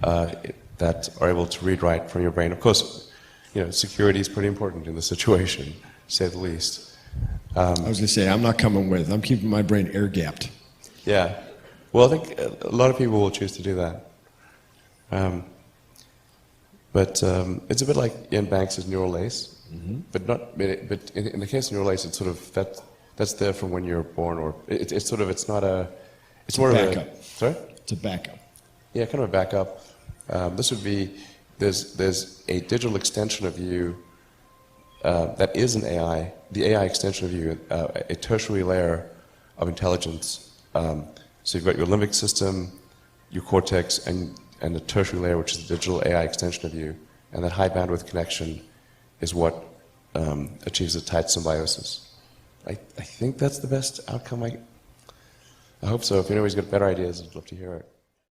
that are able to read write from your brain. Of course, you know, security is pretty important in this situation, to say the least.
I was going to say, I'm not coming with. I'm keeping my brain air-gapped.
Yeah. Well, I think a lot of people will choose to do that. But it's a bit like Ian Banks' neural lace, but not. But in the case of neural lace, it's sort of that's there from when you're born, or it's sort of it's not a. It's more of a
backup.
Sorry.
It's a backup.
Yeah, kind of a backup. This would be there's a digital extension of you that is an AI. The AI extension of you, a tertiary layer of intelligence. So you've got your limbic system, your cortex, and the tertiary layer, which is the digital AI extension of you. And that high bandwidth connection is what achieves a tight symbiosis. I think that's the best outcome. I hope so. If anybody's got better ideas, I'd love to hear it.